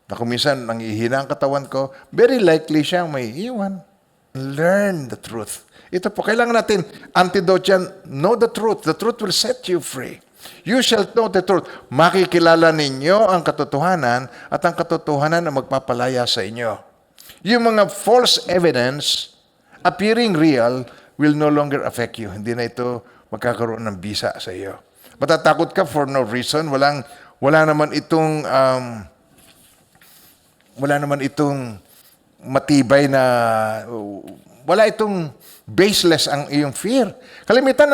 na kung minsan nanghihina ang katawan ko, very likely siyang may iwan. Learn the truth. Ito po, kailangan natin, antidote yan, know the truth. The truth will set you free. You shall know the truth. Makikilala ninyo ang katotohanan at ang katotohanan na magpapalaya sa inyo. Yung mga false evidence appearing real will no longer affect you. Hindi na ito magkakaroon ng bisa sa iyo. Matatakot ka for no reason. Wala naman itong matibay na wala itong baseless ang iyong fear. Kalimitan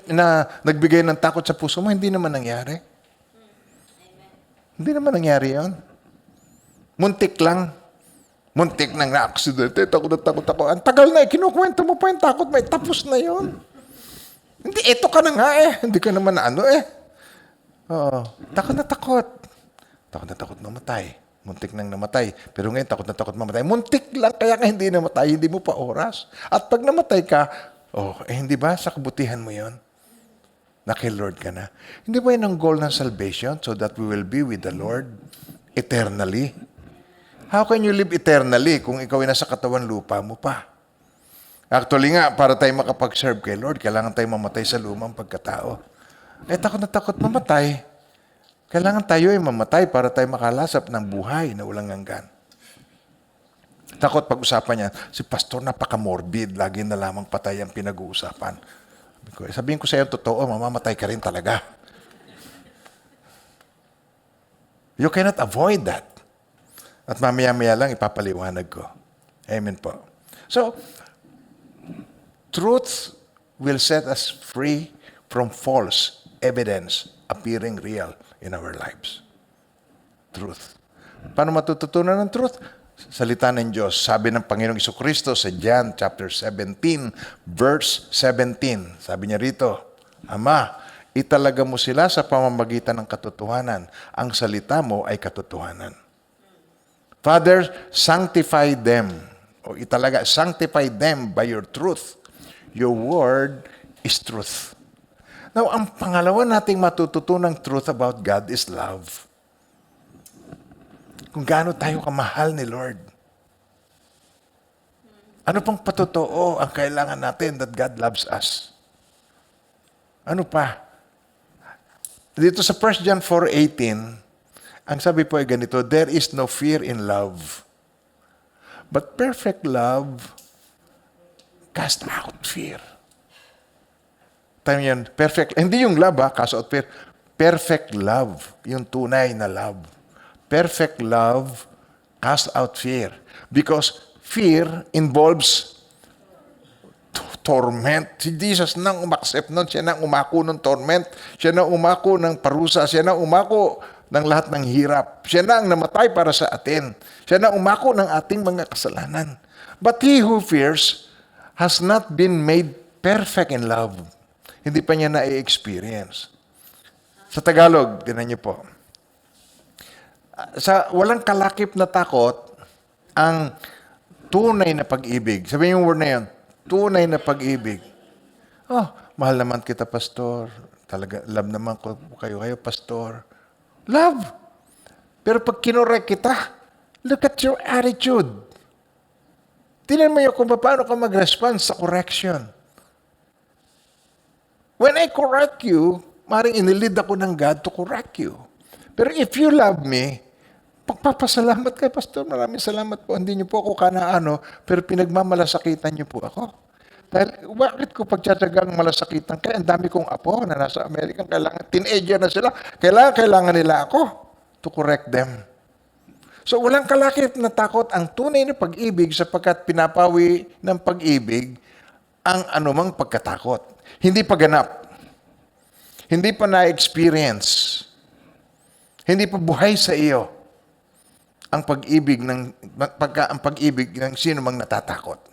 na nagbigay ng takot sa puso mo, hindi naman nangyari. Hindi naman nangyari yun. Muntik lang. Muntik nang na-aksidente. Takot na takot ako. Ang tagal na, kinukwento mo pa yung takot. May tapos na yun. Hindi, eto ka na nga eh. Hindi ka naman na ano eh. Oo. Takot na takot. Takot na takot namatay. Muntik nang namatay. Pero ngayon, takot na takot mamatay. Muntik lang, kaya ka hindi namatay. Hindi mo pa oras. At pag namatay ka, hindi ba sa kabutihan mo yon? Na kay Lord ka na. Hindi ba yun ang goal ng salvation? So that we will be with the Lord eternally? How can you live eternally kung ikaw ay nasa katawan lupa mo pa? Actually nga, para tayo makapag-serve kay Lord, kailangan tayo mamatay sa lumang pagkatao. Takot na takot mamatay. Kailangan tayo ay mamatay para tayo makalasap ng buhay na walang hanggan. Takot pag-usapan niya, si pastor napaka-morbid, lagi na lamang patay ang pinag-uusapan. Sabihin ko sa iyo, totoo, mamamatay ka rin talaga. You cannot avoid that. At mamaya-maya lang ipapaliwanag ko. Amen po. So, truth will set us free from false evidence appearing real in our lives. Truth. Paano matututunan ng truth? Salita ng Diyos. Sabi ng Panginoong Jesucristo sa John chapter 17, verse 17. Sabi niya rito, Ama, italaga mo sila sa pamamagitan ng katotohanan. Ang salita mo ay katotohanan. Father, sanctify them. Sanctify them by your truth. Your word is truth. Now, ang pangalawa nating matututunang truth about God is love. Kung gaano tayo kamahal ni Lord. Ano pang patotoo ang kailangan natin that God loves us? Ano pa? Dito sa 1 John 4:18, ang sabi po ay ganito, there is no fear in love. But perfect love cast out fear. Time yan, perfect. Hindi yung love cast out fear. Perfect love, yung tunay na love. Perfect love cast out fear. Because fear involves torment. Si Jesus nang umaksep nun, siya nang umako ng torment, siya nang umako ng parusa, siya nang umako ng lahat ng hirap. Siya na ang namatay para sa atin. Siya na umako ng ating mga kasalanan. But he who fears has not been made perfect in love. Hindi pa niya na-experience. Sa Tagalog, tinan niyo po. Sa walang kalakip na takot, ang tunay na pag-ibig. Sabihin yung word na yun, tunay na pag-ibig. Oh, mahal naman kita, pastor. Talaga, love naman ko kayo, pastor. Love. Pero pag kinorek kita, look at your attitude. Tingnan mo yung kung paano ka mag-respond sa correction. When I correct you, maring inilid ako ng God to correct you. Pero if you love me, pagpapasalamat kay pastor, maraming salamat po. Hindi niyo po ako kanaano, pero pinagmamalasakitan niyo po ako. Dahil, bakit ko pagtsatsagang malasakitan? Kaya ang dami kong apo na nasa Amerika, kailangan, teenager na sila, kailangan nila ako to correct them. So, walang kalakip na takot ang tunay na pag-ibig sapagkat pinapawi ng pag-ibig ang anumang pagkatakot. Hindi pa ganap. Hindi pa na-experience. Hindi pa buhay sa iyo ang pag-ibig ng sino mang natatakot.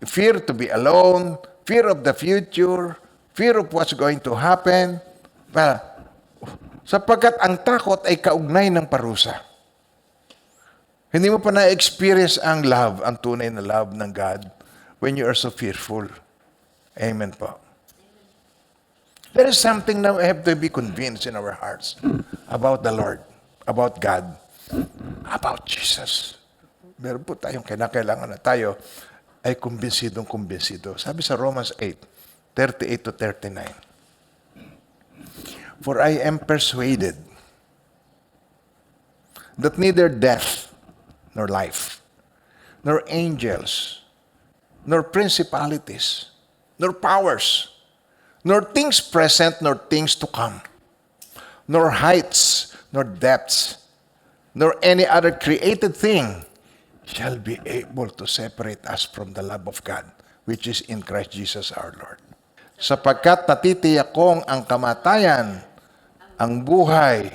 Fear to be alone, fear of the future, fear of what's going to happen. Well, sapagkat ang takot ay kaugnay ng parusa. Hindi mo pa na-experience ang love, ang tunay na love ng God when you are so fearful. Amen po. There is something now we have to be convinced in our hearts about the Lord, about God, about Jesus. Meron po tayong kailangan na tayo ay kumbinsidong-kumbinsido. Sabi sa Romans 8:38 to 39. For I am persuaded that neither death, nor life, nor angels, nor principalities, nor powers, nor things present, nor things to come, nor heights, nor depths, nor any other created thing shall be able to separate us from the love of God, which is in Christ Jesus our Lord. Sapagkat natitiyak kong ang kamatayan, ang buhay,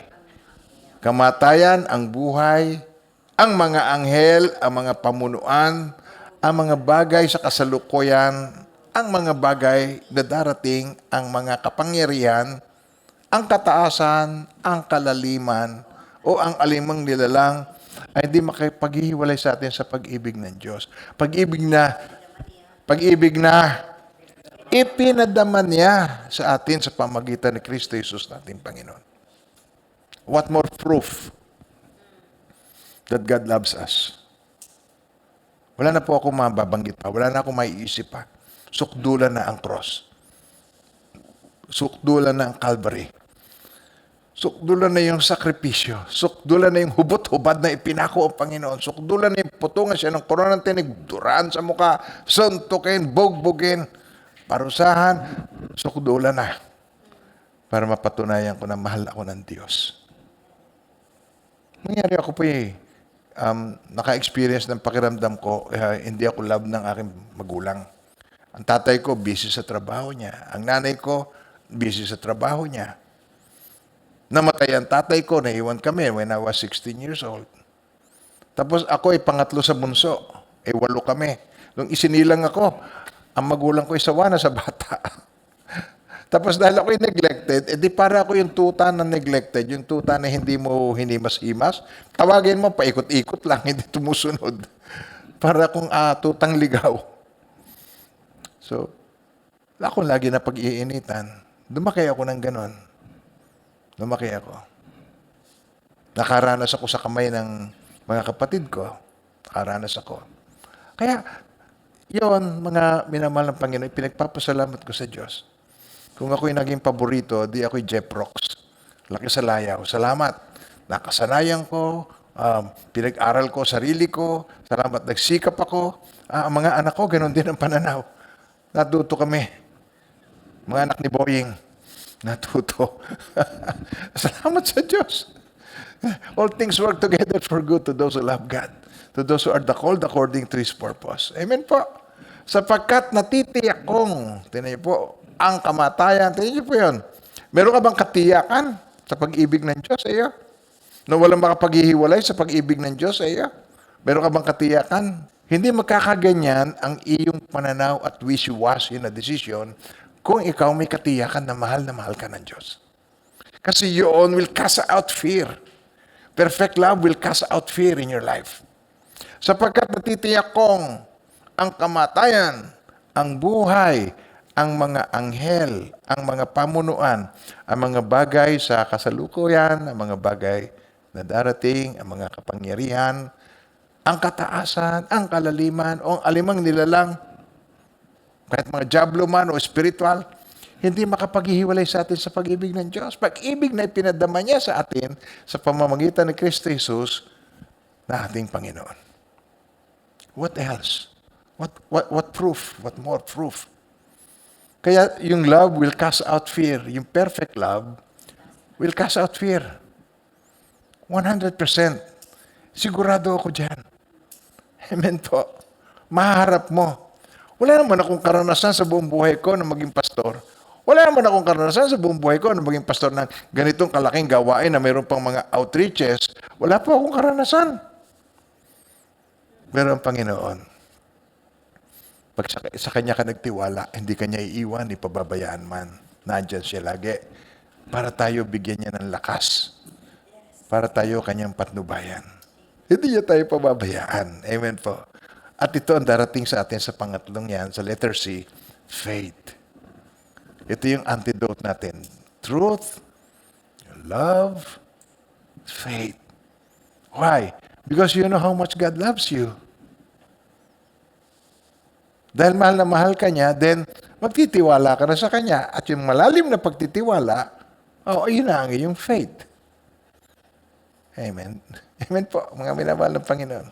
ang mga anghel, ang mga pamunuan, ang mga bagay sa kasalukuyan, ang mga bagay na darating, ang mga kapangyarihan, ang kataasan, ang kalaliman, o ang alimang nilalang, ay hindi makipaghihiwalay sa atin sa pag-ibig ng Diyos. Pag-ibig na ipinadama niya sa atin sa pamagitan ni Kristo Jesus nating Panginoon. What more proof that God loves us? Wala na po ako mababanggit pa. Wala na ako maiisip pa. Sukdulan na ang cross. Sukdulan na ang Calvary. Sukdulan na yung sakripisyo. Sukdulan na yung hubot-hubad na ipinako ang Panginoon. Sukdulan na yung putungan siya ng korona ng tinig, duraan sa mukha, suntukin, bugbugin, parusahan. Sukdulan na para mapatunayan ko na mahal ako ng Diyos. Nangyari ako po naka-experience ng pakiramdam ko, hindi ako love ng aking magulang. Ang tatay ko, busy sa trabaho niya. Ang nanay ko, busy sa trabaho niya. Namatay ang tatay ko, naiwan kami when I was 16 years old. Tapos ako ay pangatlo sa bunso. 8 kami. Nung isinilang ako, ang magulang ko ay sawa na sa bata. Tapos dahil ako ay neglected, edi para ako yung tuta na neglected, yung tuta na hindi mo hinimas-himas, tawagin mo, paikot-ikot lang, hindi tumusunod. Para akong tutang ligaw. So, ako lagi na pag-iinitan. Lumaki ako ng ganon. Lumaki ako. Nakaranas ako sa kamay ng mga kapatid ko. Nakaranas ako. Kaya, yon mga minamahal ng Panginoon, pinagpapasalamat ko sa Diyos. Kung ako'y naging paborito, di ako'y Jeff Rocks. Laki sa layaw. Salamat. Nakasanayan ko, pinag-aral ko, sarili ko. Salamat, nagsikap ako. Ang mga anak ko, ganoon din ang pananaw. Natuto kami. Mga anak ni Boying. Natuto. Salamat sa Diyos. All things work together for good to those who love God, to those who are called according to His purpose. Amen po. Sapagkat natitiyak kong, tinan niyo po, ang kamatayan, tinan niyo po yun. Meron ka bang katiyakan sa pag-ibig ng Diyos sa iyo? Na walang makapaghihiwalay sa pag-ibig ng Diyos sa iyo? Meron ka bang katiyakan? Hindi magkakaganyan ang iyong pananaw at wishy-washy na desisyon kung ikaw may katiyakan na mahal ka ng Diyos. Kasi yun will cast out fear. Perfect love will cast out fear in your life. Sapagkat natitiyak kong ang kamatayan, ang buhay, ang mga anghel, ang mga pamunuan, ang mga bagay sa kasalukuyan, ang mga bagay na darating, ang mga kapangyarihan, ang kataasan, ang kalaliman, o ang alimang nilalang, kahit mga diablo man o spiritual, hindi makapaghihiwalay sa atin sa pag-ibig ng Diyos. Pag-ibig na ipinadama niya sa atin sa pamamagitan ni Kristo Jesus na ating Panginoon. What else? What proof? What more proof? Kaya yung love will cast out fear. Yung perfect love will cast out fear. 100%. Sigurado ako dyan. Amen po. Maharap mo. Wala naman akong karanasan sa buong buhay ko na maging pastor. Wala naman akong karanasan sa buong buhay ko na maging pastor ng ganitong kalaking gawain na mayroon pang mga outreaches. Wala po akong karanasan. Pero ang Panginoon, pag sa Kanya ka nagtiwala, hindi ka niya iiwan, ipababayaan man. Nandyan siya lagi. Para tayo bigyan niya ng lakas. Para tayo Kanyang patnubayan. Hindi niya tayo pababayaan. Amen po. At ito ang darating sa atin sa pangatlong yan, sa letter C, faith. Ito yung antidote natin. Truth, love, faith. Why? Because you know how much God loves you. Dahil mahal na mahal ka niya, then magtitiwala ka na sa Kanya. At yung malalim na pagtitiwala, yun na ang iyong faith. Amen. Amen po, mga minamahal ng Panginoon.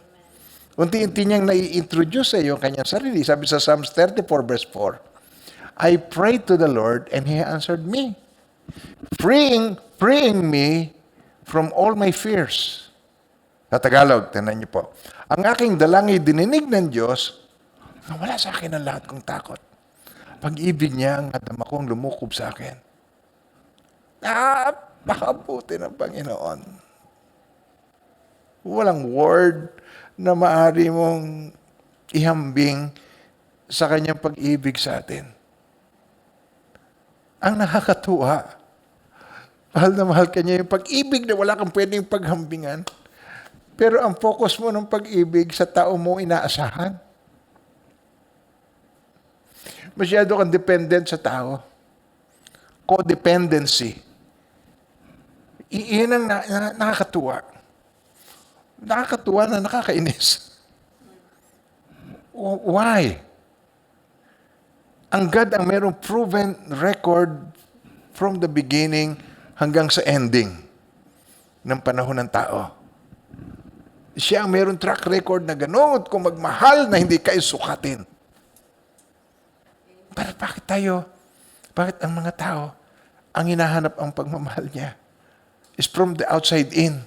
Unti-unti niyang nai-introduce sa iyo ang Kanyang sarili. Sabi sa Psalms 34 verse 4, I prayed to the Lord and He answered me, freeing me from all my fears. Sa Tagalog, tingnan niyo po. Ang aking dalangin dininig ng Diyos, nawala sa akin ang lahat kong takot. Pag-ibig niya ang nadama kong lumukob sa akin. Napakabuti ng Panginoon. Walang word na maaari mong ihambing sa Kanyang pag-ibig sa atin. Ang nakakatuwa, mahal na mahal ka niya yung pag-ibig na wala kang pwedeng paghambingan. Pero ang focus mo ng pag-ibig sa tao mo inaasahan. Masyado kang dependent sa tao. Codependency. Iyan ang nakakatuwa. Nakakatuwa na nakakainis. Why? Ang God ang mayroong proven record from the beginning hanggang sa ending ng panahon ng tao. Siya ang mayroong track record na gano'n kung magmahal na hindi kayo sukatin. Pero bakit ang mga tao, ang hinahanap ang pagmamahal niya is from the outside in.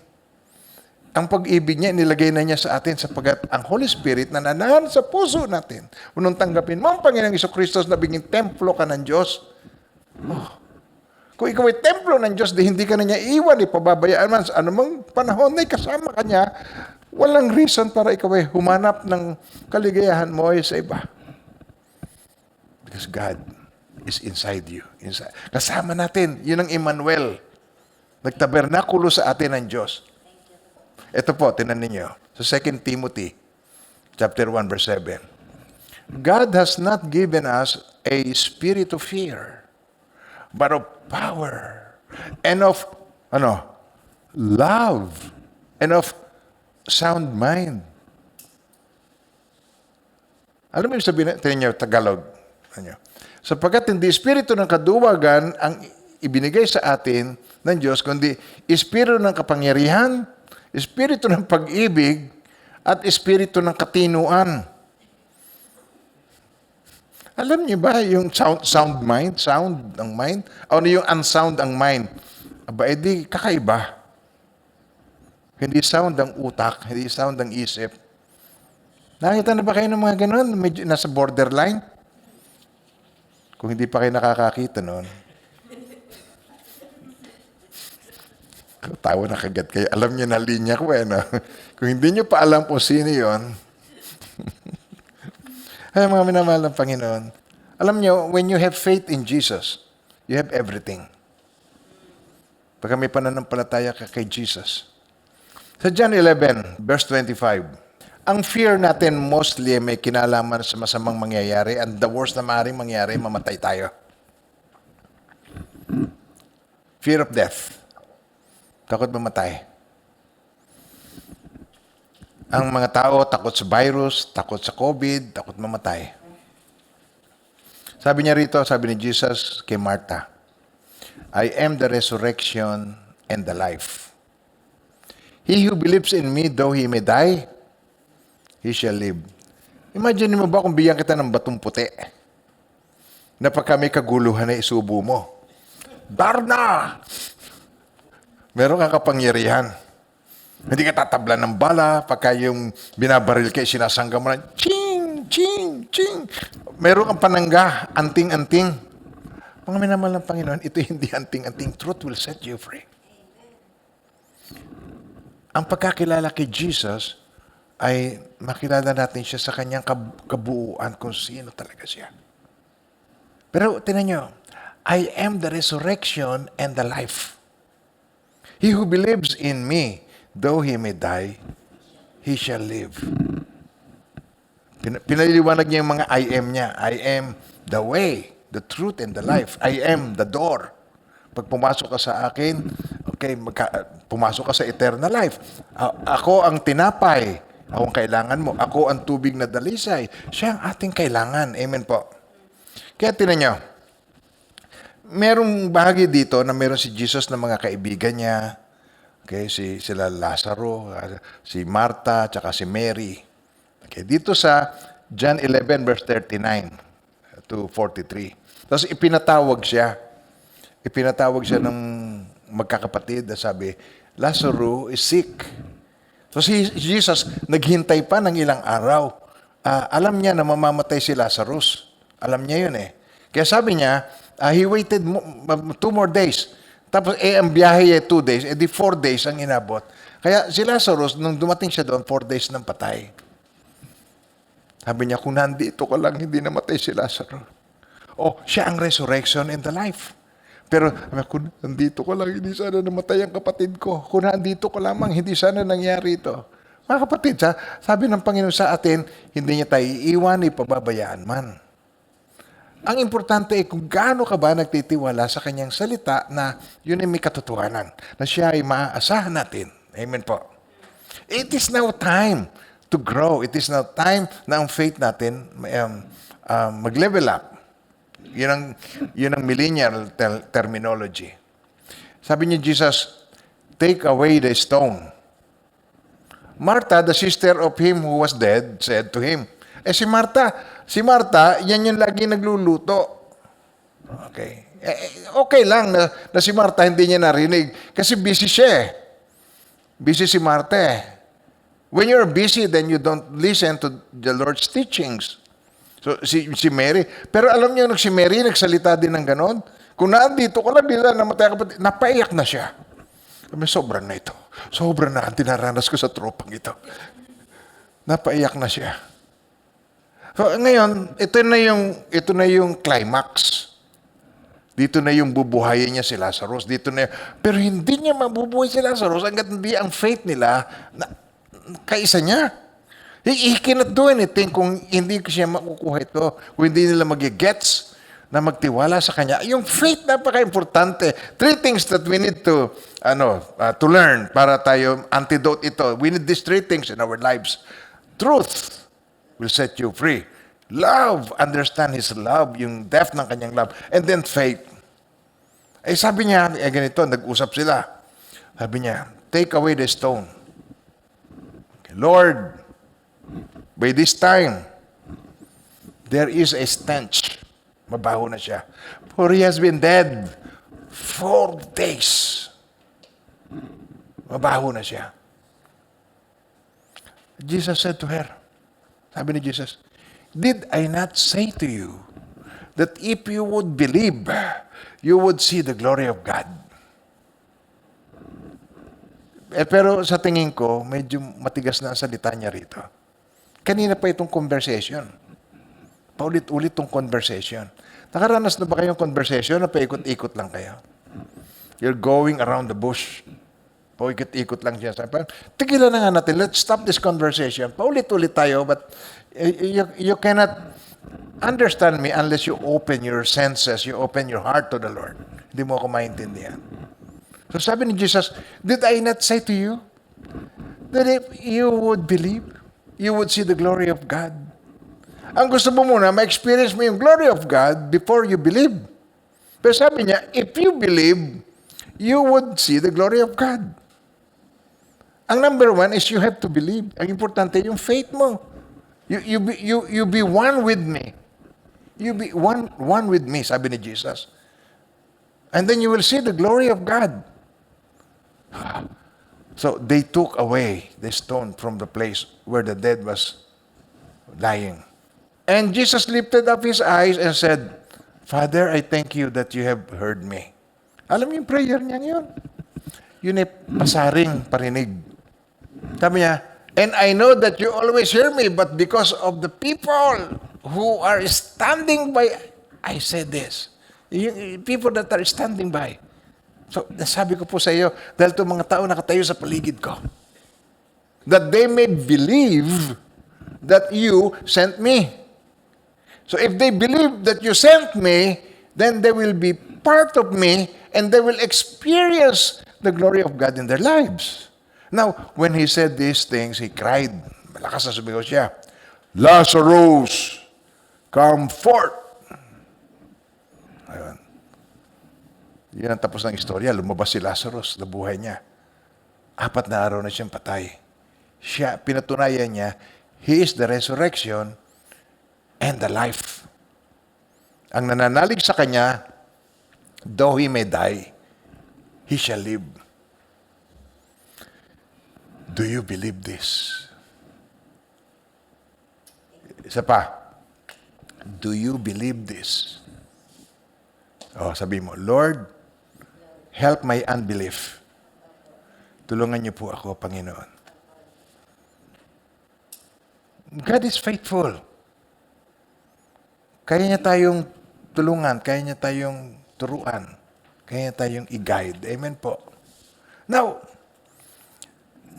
Ang pag-ibig niya, nilagay na niya sa atin sapagkat ang Holy Spirit na nanahan sa puso natin. Unang tanggapin mo ang Panginoong Jesucristo na biging templo ka ng Diyos. Kung ikaw ay templo ng Diyos, di hindi ka na niya iwan, ipababayaan man sa anumang panahon na kasama ka niya, walang reason para ikaw ay humanap ng kaligayahan mo ay sa iba. Because God is inside you. Kasama natin. Yun ang Emmanuel. Nagtabernakulo sa atin ang Diyos. Ito po, tinan ninyo. Sa 2 Timothy, chapter 1, verse 7. God has not given us a spirit of fear, but of power, and of, love, and of sound mind. Alam mo yung sabihin niyo, Tagalog? Sapagkat hindi espiritu ng kaduwagan ang ibinigay sa atin ng Diyos, kundi espiritu ng kapangyarihan, espiritu ng pag-ibig, at espiritu ng katinuan. Alam niyo ba yung sound mind? Sound ang mind? O yung unsound ang mind? Aba, edi kakaiba. Hindi sound ang utak, hindi sound ang isip. Nakita na ba kayo ng mga ganun? Medyo nasa borderline? Kung hindi pa kayo nakakakita noon, tawa na kagad kayo. Alam niyo na linya ko no? Kung hindi niyo pa alam po sino yun, ay mga minamahal ng Panginoon, alam niyo, when you have faith in Jesus, you have everything. Pagka may pananampalataya ka kay Jesus. Sa John 11, verse 25, Ang fear natin mostly may kinalaman sa masamang mangyayari, and the worst na maaaring mangyari, mamatay tayo. Fear of death. Takot mamatay. Ang mga tao takot sa virus, takot sa COVID, takot mamatay. Sabi niya rito, sabi ni Jesus kay Martha, I am the resurrection and the life. He who believes in me, though he may die, he shall live. Imagine mo ba kung bigyan kita ng batong puti na pagka may kaguluhan na isubo mo? Darna! Meron kang kapangyarihan. Hindi ka tatablan ng bala pagka yung binabaril ka, sinasangga mo na, ching, ching, ching. Meron kang panangga, anting-anting. Mga minamahal ng Panginoon, ito hindi anting-anting. Truth will set you free. Ang pagkakilala kay Jesus ay makilala natin siya sa kanyang kabuuan kung sino talaga siya. Pero tinan nyo, I am the resurrection and the life. He who believes in me, though he may die, he shall live. Pinaliliwanag niya yung mga I am niya. I am the way, the truth, and the life. I am the door. Pag pumasok ka sa akin, okay, pumasok ka sa eternal life. Ako ang tinapay. Ako ang kailangan mo. Ako ang tubig na dalisay. Siya ang ating kailangan. Amen po. Kaya tinan nyo, merong bahagi dito na meron si Jesus na mga kaibigan niya. Okay, sila Lazaro, si Martha, tsaka si Mary. Okay, dito sa John 11 verse 39 to 43. Tapos ipinatawag siya. Ipinatawag siya ng magkakapatid na sabi, Lazaro is sick. So si Jesus naghintay pa ng ilang araw. Alam niya na mamamatay si Lazarus. Alam niya yun eh. Kaya sabi niya, he waited 2 more days. Tapos ang biyahe 2 days, di 4 days ang inabot. Kaya si Lazarus, nung dumating siya doon, 4 days nang patay. Sabi niya, kung nandito ka lang, hindi namatay si Lazarus. Siya ang resurrection and the life. Pero kung nandito ko lang, hindi sana namatay ang kapatid ko. Kung nandito ko lamang, hindi sana nangyari ito. Mga kapatid, sabi ng Panginoon sa atin, hindi niya tayo iiwan, ipababayaan man. Ang importante ay kung gaano ka ba nagtitiwala sa kanyang salita na yun ay may katotohanan, na siya ay maaasahan natin. Amen po. It is now time to grow. It is now time na ang faith natin mag-level up. Yun ang millennial terminology. Sabi ni Jesus, take away the stone. Martha, the sister of him who was dead, said to him, si Martha, yan yung lagi nagluluto. Okay. Okay lang na si Martha hindi niya narinig kasi busy siya eh. Busy si Martha eh. When you're busy, then you don't listen to the Lord's teachings. So, si Mary. Pero alam niyo, si Mary, nagsalita din ng ganon. Kung naandito ko lang, di na namatay kapatid, napaiyak na siya. Sobra na ito. Sobra na ang tinaranas ko sa tropang ito. Napaiyak na siya. So, ngayon, ito na yung climax. Dito na yung bubuhayin niya si Lazarus. Pero hindi niya mabubuhay si Lazarus hanggat hindi ang faith nila na kaisa niya. He cannot do anything kung hindi siya makukuha ito. Kung hindi nila mag-gets na magtiwala sa kanya. Yung faith, napaka-importante. 3 things that we need to learn para tayo antidote ito. We need these 3 things in our lives. Truth will set you free. Love, understand His love, yung depth ng kanyang love. And then faith. Sabi niya, ganito, nag-usap sila. Sabi niya, take away the stone. Okay, Lord, by this time, there is a stench. Mabaho na siya. For he has been dead 4 days. Mabaho na siya. Jesus said to her, sabi ni Jesus, did I not say to you that if you would believe, you would see the glory of God? Pero sa tingin ko, medyo matigas na ang salita niya rito. Kanina pa itong conversation. Paulit-ulit itong conversation. Nakaranas na ba kayong conversation na paikot-ikot lang kayo? You're going around the bush. Paikot-ikot lang siya. Sabi, tigilan na nga natin. Let's stop this conversation. Paulit-ulit tayo, but you cannot understand me unless you open your senses, you open your heart to the Lord. Hindi mo ako maintindihan. So sabi ni Jesus, did I not say to you that if you would believe, you would see the glory of God? Ang gusto mo muna, ma-experience mo yung glory of God before you believe. Pero sabi niya, if you believe, you would see the glory of God. Ang number one is you have to believe. Ang importante yung faith mo. You be one with me. You be one with me, sabi ni Jesus. And then you will see the glory of God. So they took away the stone from the place where the dead was lying. And Jesus lifted up his eyes and said, Father, I thank you that you have heard me. Alam mo yung prayer niya yun? Yun ay pasaring parinig. Sabi niya, and I know that you always hear me, but because of the people who are standing by, I said this. Yung people that are standing by. So, nasabi ko po sa iyo, dahil itong mga tao nakatayo sa paligid ko, that they may believe that you sent me. So, if they believe that you sent me, then they will be part of me and they will experience the glory of God in their lives. Now, when he said these things, he cried. Malakas na sumigaw siya. Lazarus, come forth. Ayun. Yan ang tapos ng istorya. Lumabas si Lazarus, nabuhay niya. 4 na araw na siyang patay. Siya, pinatunayan niya, he is the resurrection and the life. Ang nananalig sa kanya, though he may die, he shall live. Do you believe this? Isa pa. Do you believe this? Oh, sabi mo, Lord, help my unbelief. Tulungan niyo po ako, Panginoon. God is faithful. Kaya niya tayong tulungan, kaya niya tayong turuan, kaya niya tayong i-guide. Amen po. Now,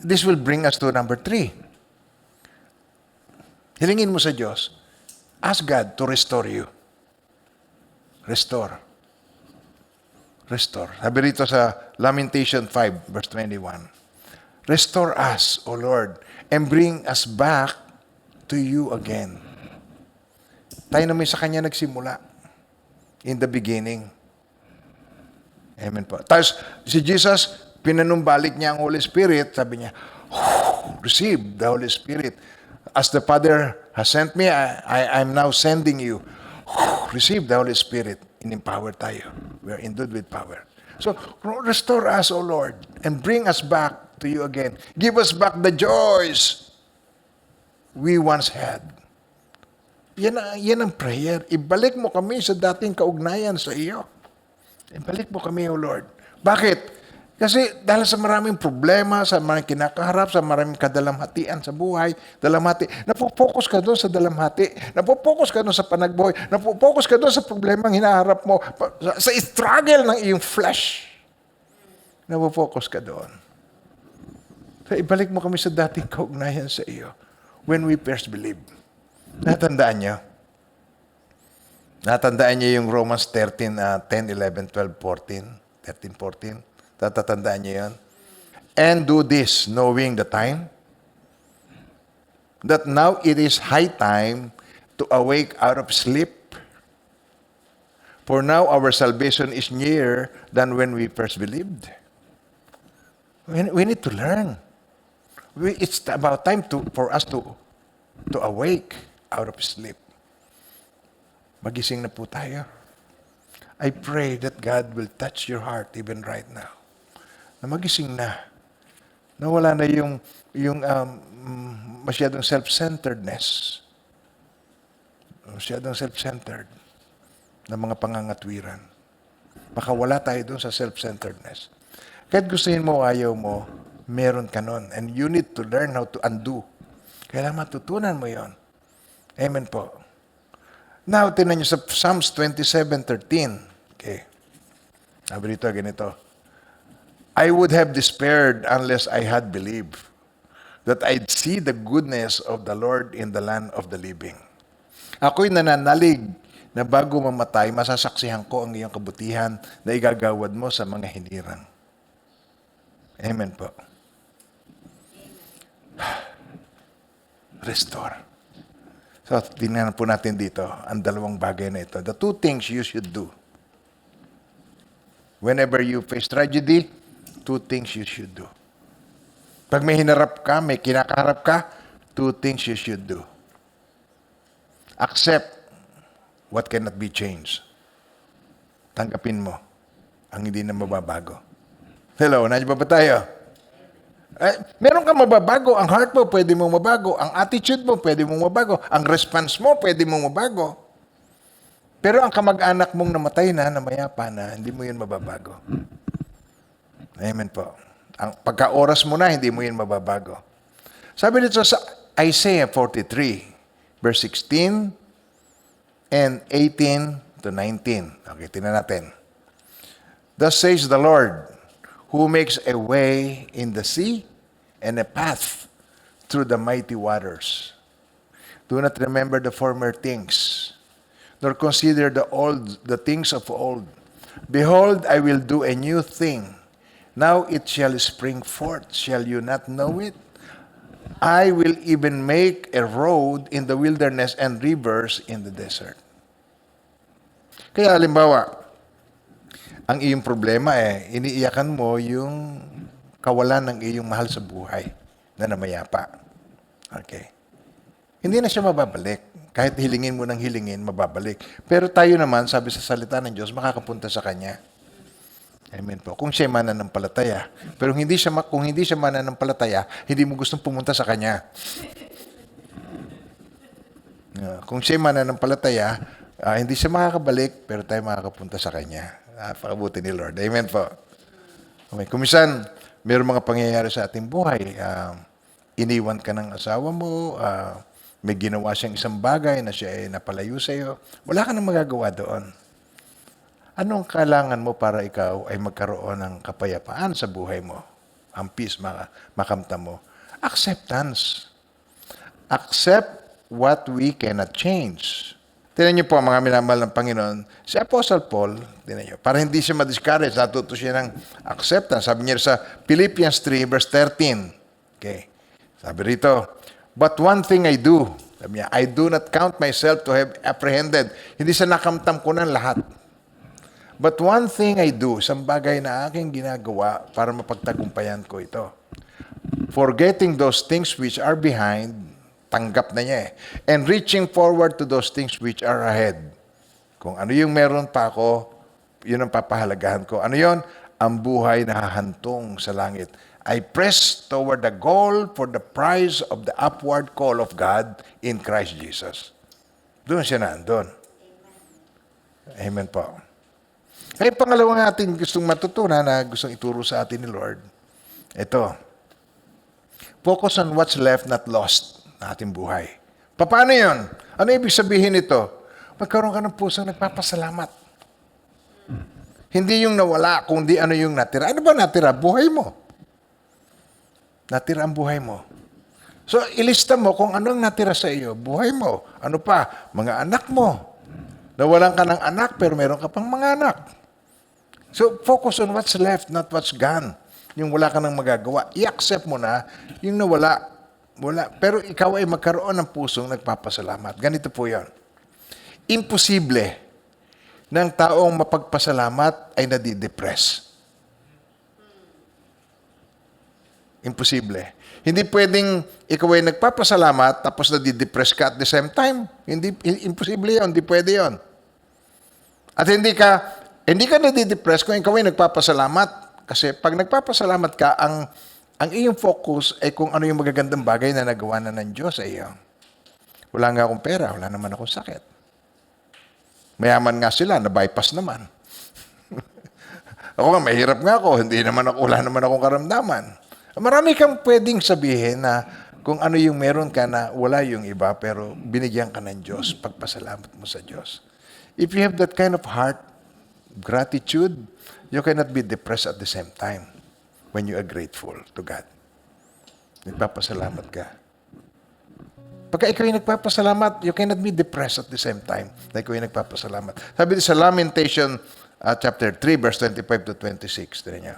this will bring us to number 3. Hilingin mo sa Diyos, ask God to restore you. Restore. Restore. Sabi rito sa Lamentation 5, verse 21. Restore us, O Lord, and bring us back to you again. Tayo naman sa Kanya nagsimula. In the beginning. Amen po. Tapos, si Jesus, pinanumbalik niya ang Holy Spirit, sabi niya, receive the Holy Spirit. As the Father has sent me, I'm now sending you. Receive the Holy Spirit. In-empower tayo. We are endued with power. So, restore us, O Lord, and bring us back to you again. Give us back the joys we once had. Yan ang prayer. Ibalik mo kami sa dating kaugnayan sa iyo. Ibalik mo kami, O Lord. Bakit? Kasi dahil sa maraming problema, sa maraming kinakaharap, sa maraming kadalamhatian sa buhay, dalamhati, napopokus ka doon sa dalamhati, napopokus ka doon sa panagbuhay, napopokus ka doon sa problemang hinaharap mo, sa struggle ng iyong flesh. Napopokus ka doon. So ibalik mo kami sa dating kaugnayan sa iyo when we first believed. Natandaan niyo? Natandaan niyo yung Romans 13, 10, 11, 12, 14, 13, 14? Tatatandaan niyo yan? And do this, knowing the time, that now it is high time to awake out of sleep. For now our salvation is nearer than when we first believed. We need to learn. It's about time for us to awake out of sleep. Magising na po tayo. I pray that God will touch your heart even right now. Na magising na. Na wala na yung masyadong self-centeredness. Masyadong self-centered na mga pangangatwiran. Baka wala tayo doon sa self-centeredness. Kahit gustuhin mo o ayaw mo, meron ka nun. And you need to learn how to undo. Kailangan matutunan mo yon. Amen po. Now, tinan nyo sa Psalms 27:13. Okay. Sabi dito, ganito. I would have despaired unless I had believed that I'd see the goodness of the Lord in the land of the living. Ako'y nananalig na bago mamatay, masasaksihan ko ang iyong kabutihan na igagawad mo sa mga hinirang. Amen po. Restore. So, tingnan po natin dito ang dalawang bagay na ito. The two things you should do. Whenever you face tragedy, two things you should do. Pag may hinarap ka, may kinakaharap ka, two things you should do. Accept what cannot be changed. Tanggapin mo ang hindi na mababago. Hello, nandiyan ba tayo? Meron kang mababago. Ang heart mo, pwede mong mabago. Ang attitude mo, pwede mong mabago. Ang response mo, pwede mong mabago. Pero ang kamag-anak mong namatay na, namayapa na, hindi mo yun mababago. Amen po. Ang pagka-oras mo na, hindi mo yun mababago. Sabi dito sa Isaiah 43, verse 16 and 18 to 19. Okay, tingnan natin. Thus says the Lord, who makes a way in the sea and a path through the mighty waters. Do not remember the former things, nor consider the things of old. Behold, I will do a new thing. Now it shall spring forth. Shall you not know it? I will even make a road in the wilderness and rivers in the desert. Kaya halimbawa, ang iyong problema iniiyakan mo yung kawalan ng iyong mahal sa buhay na namayapa. Okay. Hindi na siya mababalik. Kahit hilingin mo ng hilingin, mababalik. Pero tayo naman, sabi sa salita ng Diyos, makakapunta sa Kanya. Amen po. Kung siya mananampalataya. Pero kung hindi siya mananampalataya, hindi mo gustong pumunta sa Kanya. Kung siya mananampalataya, hindi siya makakabalik, pero tayo makakapunta sa Kanya. Pakabuti ni Lord. Amen po. Okay. Kung minsan, mayroong mga pangyayari sa ating buhay. Iniwan ka ng asawa mo, may ginawa siyang isang bagay na siya ay napalayo sa iyo. Wala ka nang magagawa doon. Anong kailangan mo para ikaw ay magkaroon ng kapayapaan sa buhay mo? Ang peace makamta mo. Acceptance. Accept what we cannot change. Tingnan niyo po, mga minamahal ng Panginoon, si Apostle Paul, tingnan niyo, para hindi siya ma-discourage, natuto siya ng acceptance. Sabi niya sa Philippians 3, verse 13. Okay. Sabi rito, but one thing I do, sabi niya, I do not count myself to have apprehended. Hindi sa nakamtam ko ng lahat. But one thing I do, isang bagay na aking ginagawa para mapagtagumpayan ko ito. Forgetting those things which are behind, tanggap na niya and reaching forward to those things which are ahead. Kung ano yung meron pa ako, yun ang papahalagahan ko. Ano yun? Ang buhay na hahantong sa langit. I press toward the goal for the prize of the upward call of God in Christ Jesus. Doon siya nandun. Amen po. Ay, pangalawang ating gustong matutunan na gustong ituro sa atin ni Lord, ito, focus on what's left, not lost na ating buhay. Paano yun? Ano ibig sabihin nito? Magkaroon ka ng pusong nagpapasalamat. Hindi yung nawala, kundi ano yung natira. Ano ba natira? Buhay mo. Natira ang buhay mo. So, ilista mo kung ano ang natira sa iyo. Buhay mo. Ano pa? Mga anak mo. Nawalan ka ng anak, pero meron ka pang mga anak. So, focus on what's left, not what's gone. Yung wala ka nang magagawa. I-accept mo na yung nawala. Wala. Pero ikaw ay magkaroon ng pusong nagpapasalamat. Ganito po yan. Imposible ng taong mapagpasalamat ay nadidepress. Imposible. Hindi pwedeng ikaw ay nagpapasalamat tapos nadidepress ka at the same time. Imposible yun. Hindi pwede yun. At hindi ka nadidepress kung ikaw ay nagpapasalamat. Kasi pag nagpapasalamat ka, ang iyong focus ay kung ano yung magagandang bagay na nagawa na ng Diyos sa iyo. Wala nga akong pera, wala naman akong sakit. Mayaman nga sila, na-bypass naman. Ako nga, mahirap nga ako, wala naman akong karamdaman. Marami kang pwedeng sabihin na kung ano yung meron ka na wala yung iba, pero binigyan ka ng Diyos, pagpasalamat mo sa Diyos. If you have that kind of heart, gratitude, you cannot be depressed at the same time. when you are grateful to God. Nagpapasalamat ka. Pagka ikaw yung nagpapasalamat, you cannot be depressed at the same time na ikaw yung nagpapasalamat. Sabi sa Lamentation chapter 3, verse 25 to 26. Tignan niyo.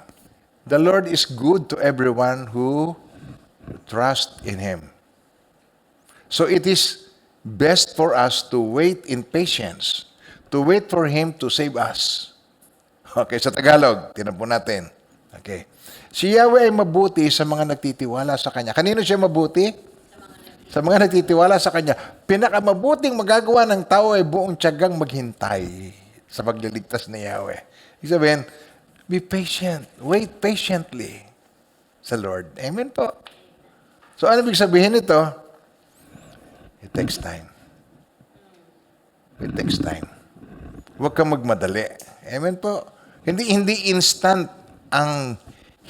The Lord is good to everyone who trusts in Him. So it is best for us to wait in patience, to wait for Him to save us. Okay, sa Tagalog, tinan po natin. Okay. Si Yahweh ay mabuti sa mga nagtitiwala sa Kanya. Kanino siya mabuti? Sa mga nagtitiwala sa Kanya. Pinakamabuting magagawa ng tao ay buong tiyagang maghintay sa pagliligtas ni Yahweh. Ibig sabihin, be patient. Wait patiently sa Lord. Amen po. So, ano ibig sabihin nito? It takes time. It takes time. Huwag kang magmadali. Amen po. Hindi instant ang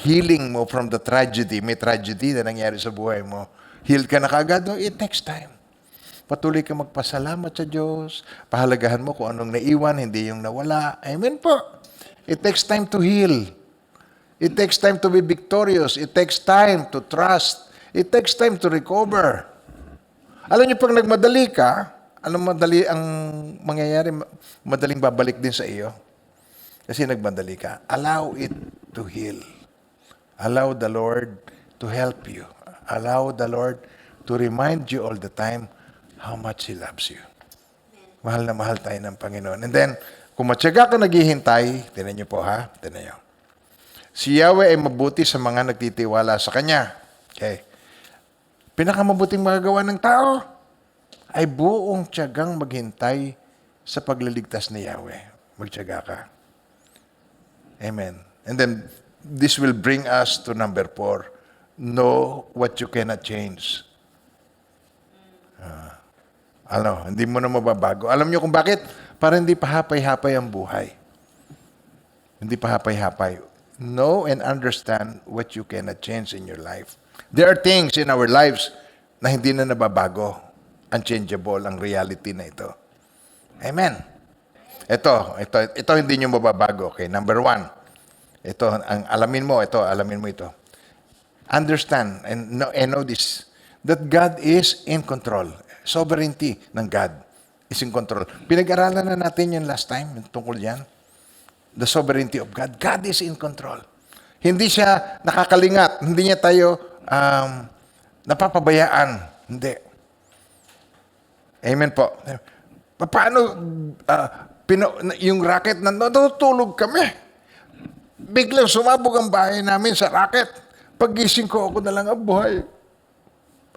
healing mo from the tragedy. May tragedy na nangyari sa buhay mo. Heal ka na kagad. No? It takes time. Patuloy ka magpasalamat sa Diyos. Pahalagahan mo kung anong naiwan, hindi yung nawala. Amen po. It takes time to heal. It takes time to be victorious. It takes time to trust. It takes time to recover. Alam niyo, pag nagmadali ka, anong madali ang mangyayari? Madaling babalik din sa iyo. Kasi nagmadali ka. Allow it to heal. Allow the Lord to help you. Allow the Lord to remind you all the time how much He loves you. Mahal na mahal tayo ng Panginoon. And then, kung matyaga ka naghihintay, tinan niyo po ha, tinan niyo. Si Yahweh ay mabuti sa mga nagtitiwala sa Kanya. Okay. Pinakamabuting magagawa ng tao ay buong tiyagang maghintay sa pagliligtas ni Yahweh. Magtiyaga ka. Amen. And then, this will bring us to number 4. Know what you cannot change. Hindi mo na mababago. Alam niyo kung bakit? Para hindi pa hapay-hapay ang buhay. Hindi pa hapay-hapay. Know and understand what you cannot change in your life. There are things in our lives na hindi na nababago. Unchangeable ang reality na ito. Amen. Ito hindi nyo mababago. Okay, number 1. Ito, ang alamin mo ito. Understand and know this, that God is in control. Sovereignty ng God is in control. Pinag-aralan na natin yun last time, tungkol yan. The sovereignty of God. God is in control. Hindi siya nakakalingat. Hindi niya tayo napapabayaan. Hindi. Amen po. Paano yung racket na natutulog kami? Biglang sumabog ang bahay namin sa racket. Paggising ko, ako na lang ang buhay.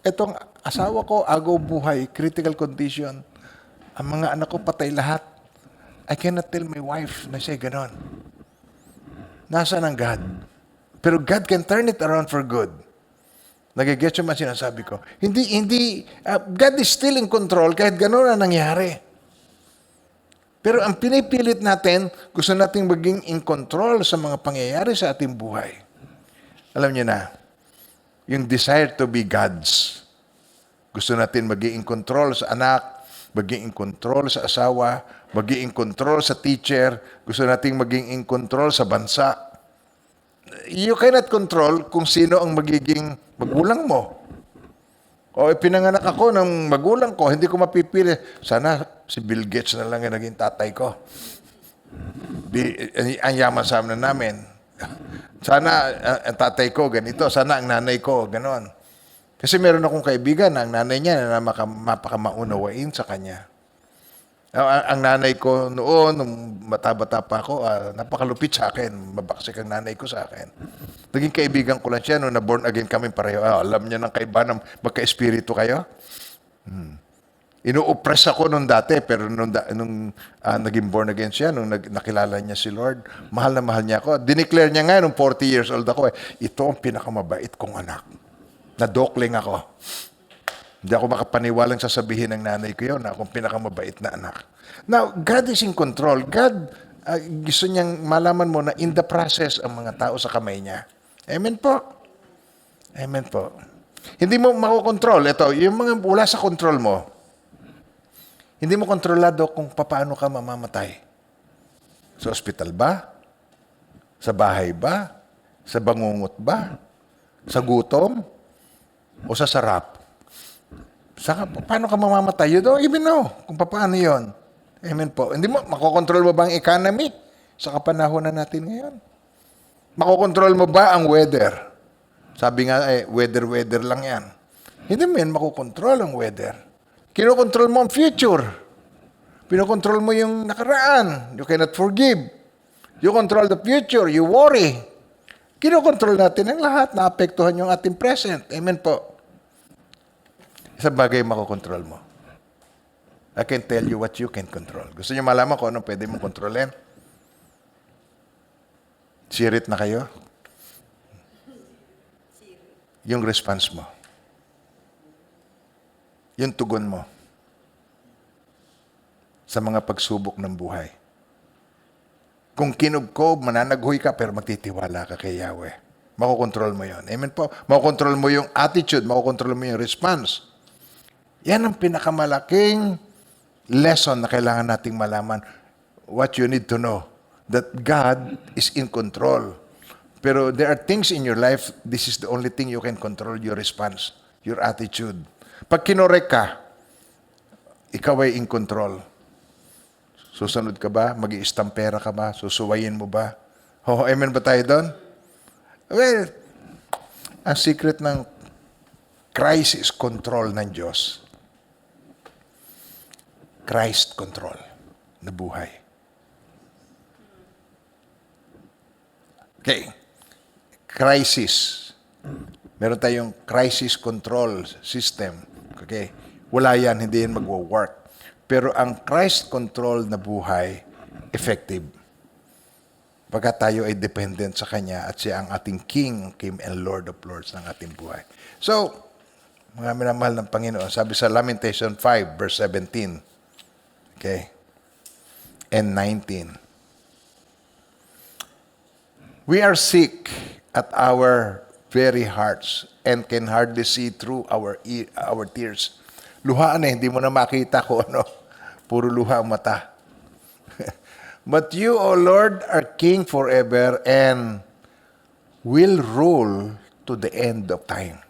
Itong asawa ko, agaw buhay, critical condition. Ang mga anak ko, patay lahat. I cannot tell my wife na siya ganon. Nasaan ang God? Pero God can turn it around for good. Nagigets yung sinasabi ko. God is still in control kahit ganon na nangyari. Pero ang pinipilit natin, gusto nating maging in control sa mga pangyayari sa ating buhay. Alam niyo na, yung desire to be God's. Gusto natin maging in control sa anak, maging in control sa asawa, maging in control sa teacher, gusto nating maging in control sa bansa. You cannot control kung sino ang magiging magulang mo. O pinanganak ako ng magulang ko, hindi ko mapipili. Sana si Bill Gates na lang yung naging tatay ko. Ang yaman sa amin namin. Sana ang tatay ko ganito, sana ang nanay ko ganon. Kasi meron akong kaibigan na ang nanay niya na mapakamaunawain sa kanya. Ang nanay ko noon, nung bata-bata pa ako, napakalupit sa akin. Mabaksik ang nanay ko sa akin. Naging kaibigan ko lang siya nung na-born again kami pareho. Alam niya ng kaibahan, magka-espiritu kayo. Inu-oppress ako nung dati, pero nung naging born again siya, nung nakilala niya si Lord, mahal na mahal niya ako. Dineclare niya nga nung 40 years old ako, ito ang pinakamabait kong anak. Nadokling ako. Hindi ako makapaniwalang sasabihin ng nanay ko yun na akong pinakamabait na anak. Now, God is in control. God, gusto niyang malaman mo na in the process ang mga tao sa kamay niya. Amen po. Amen po. Hindi mo makokontrol. Ito, yung mga wala sa control mo, hindi mo kontrolado kung paano ka mamamatay. Sa ospital ba? Sa bahay ba? Sa bangungot ba? Sa gutom? O sa sarap? Paano ka mamamatay? You don't even know kung paano yon. Amen po. Hindi mo, makokontrol mo ba ang economy sa kapanahonan natin ngayon? Makokontrol mo ba ang weather? Sabi nga, weather lang yan. Hindi mo yan makokontrol ang weather. Kinokontrol mo ang future. Pinokontrol mo yung nakaraan. You cannot forgive. You control the future. You worry. Kinokontrol natin ang lahat. Naapektuhan yung ating present. Amen po. Isang bagay makokontrol mo. I can tell you what you can control. Gusto niyo malaman kung anong pwede mong kontrolin? Sirit na kayo? Yung response mo. Yung tugon mo. Sa mga pagsubok ng buhay. Kung kinubkob, mananaghoy ka, pero magtitiwala ka kay Yahweh. Makokontrol mo yon. Amen po. Makokontrol mo yung attitude, makokontrol mo yung response. Yan ang pinakamalaking lesson na kailangan nating malaman. What you need to know. That God is in control. Pero there are things in your life, this is the only thing you can control, your response, your attitude. Pag kinorek ka, ikaw ay in control. Susunod ka ba? Mag-i-stampera ka ba? Susuwayin mo ba? Oh, amen ba tayo doon? Well, ang secret ng crisis control ng Diyos. Christ control na buhay. Okay. Crisis. Meron tayong crisis control system. Okay. Wala yan, hindi yan magwo-work. Pero ang Christ control na buhay, effective. Pagka tayo ay dependent sa Kanya at siya ang ating King and Lord of Lords ng ating buhay. So, mga minamahal ng Panginoon, sabi sa Lamentation 5, verse 17, okay, and 19. We are sick at our very hearts and can hardly see through our tears. Luhaan na, hindi mo na makita kung ano. Puro luha ang mata. But you, O Lord, are King forever and will rule to the end of time.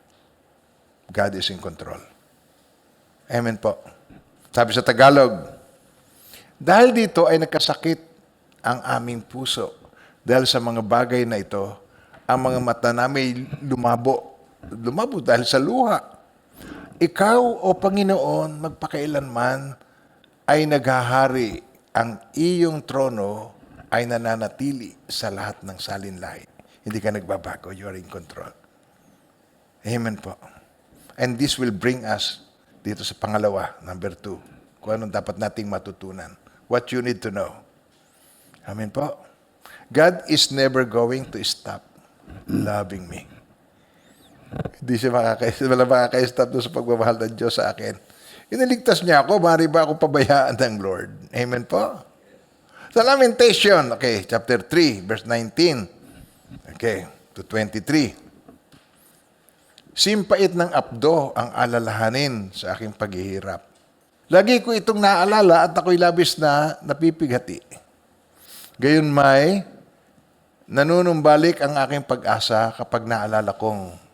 God is in control. Amen po. Sabi sa Tagalog, dahil dito ay nagkasakit ang aming puso. Dahil sa mga bagay na ito, ang mga mata namin lumabo. Lumabo dahil sa luha. Ikaw, O Panginoon, magpakailanman ay naghahari. Ang iyong trono ay nananatili sa lahat ng salinlahi. Hindi ka nagbabago. You are in control. Amen po. And this will bring us dito sa pangalawa, number 2. Kung anong dapat nating matutunan. What you need to know. Amen po. God is never going to stop loving me. Hindi siya makaka-stop doon sa pagmamahal ng Diyos sa akin. Iniligtas niya ako, maaari ba ako pabayaan ng Lord? Amen po. Sa Lamentation, okay, chapter 3, verse 19, okay, to 23. Simpait ng abdo ang alalahanin sa aking paghihirap. Lagi ko itong naalala at ako'y labis na napipighati. Gayon may nanunumbalik ang aking pag-asa kapag naalala kong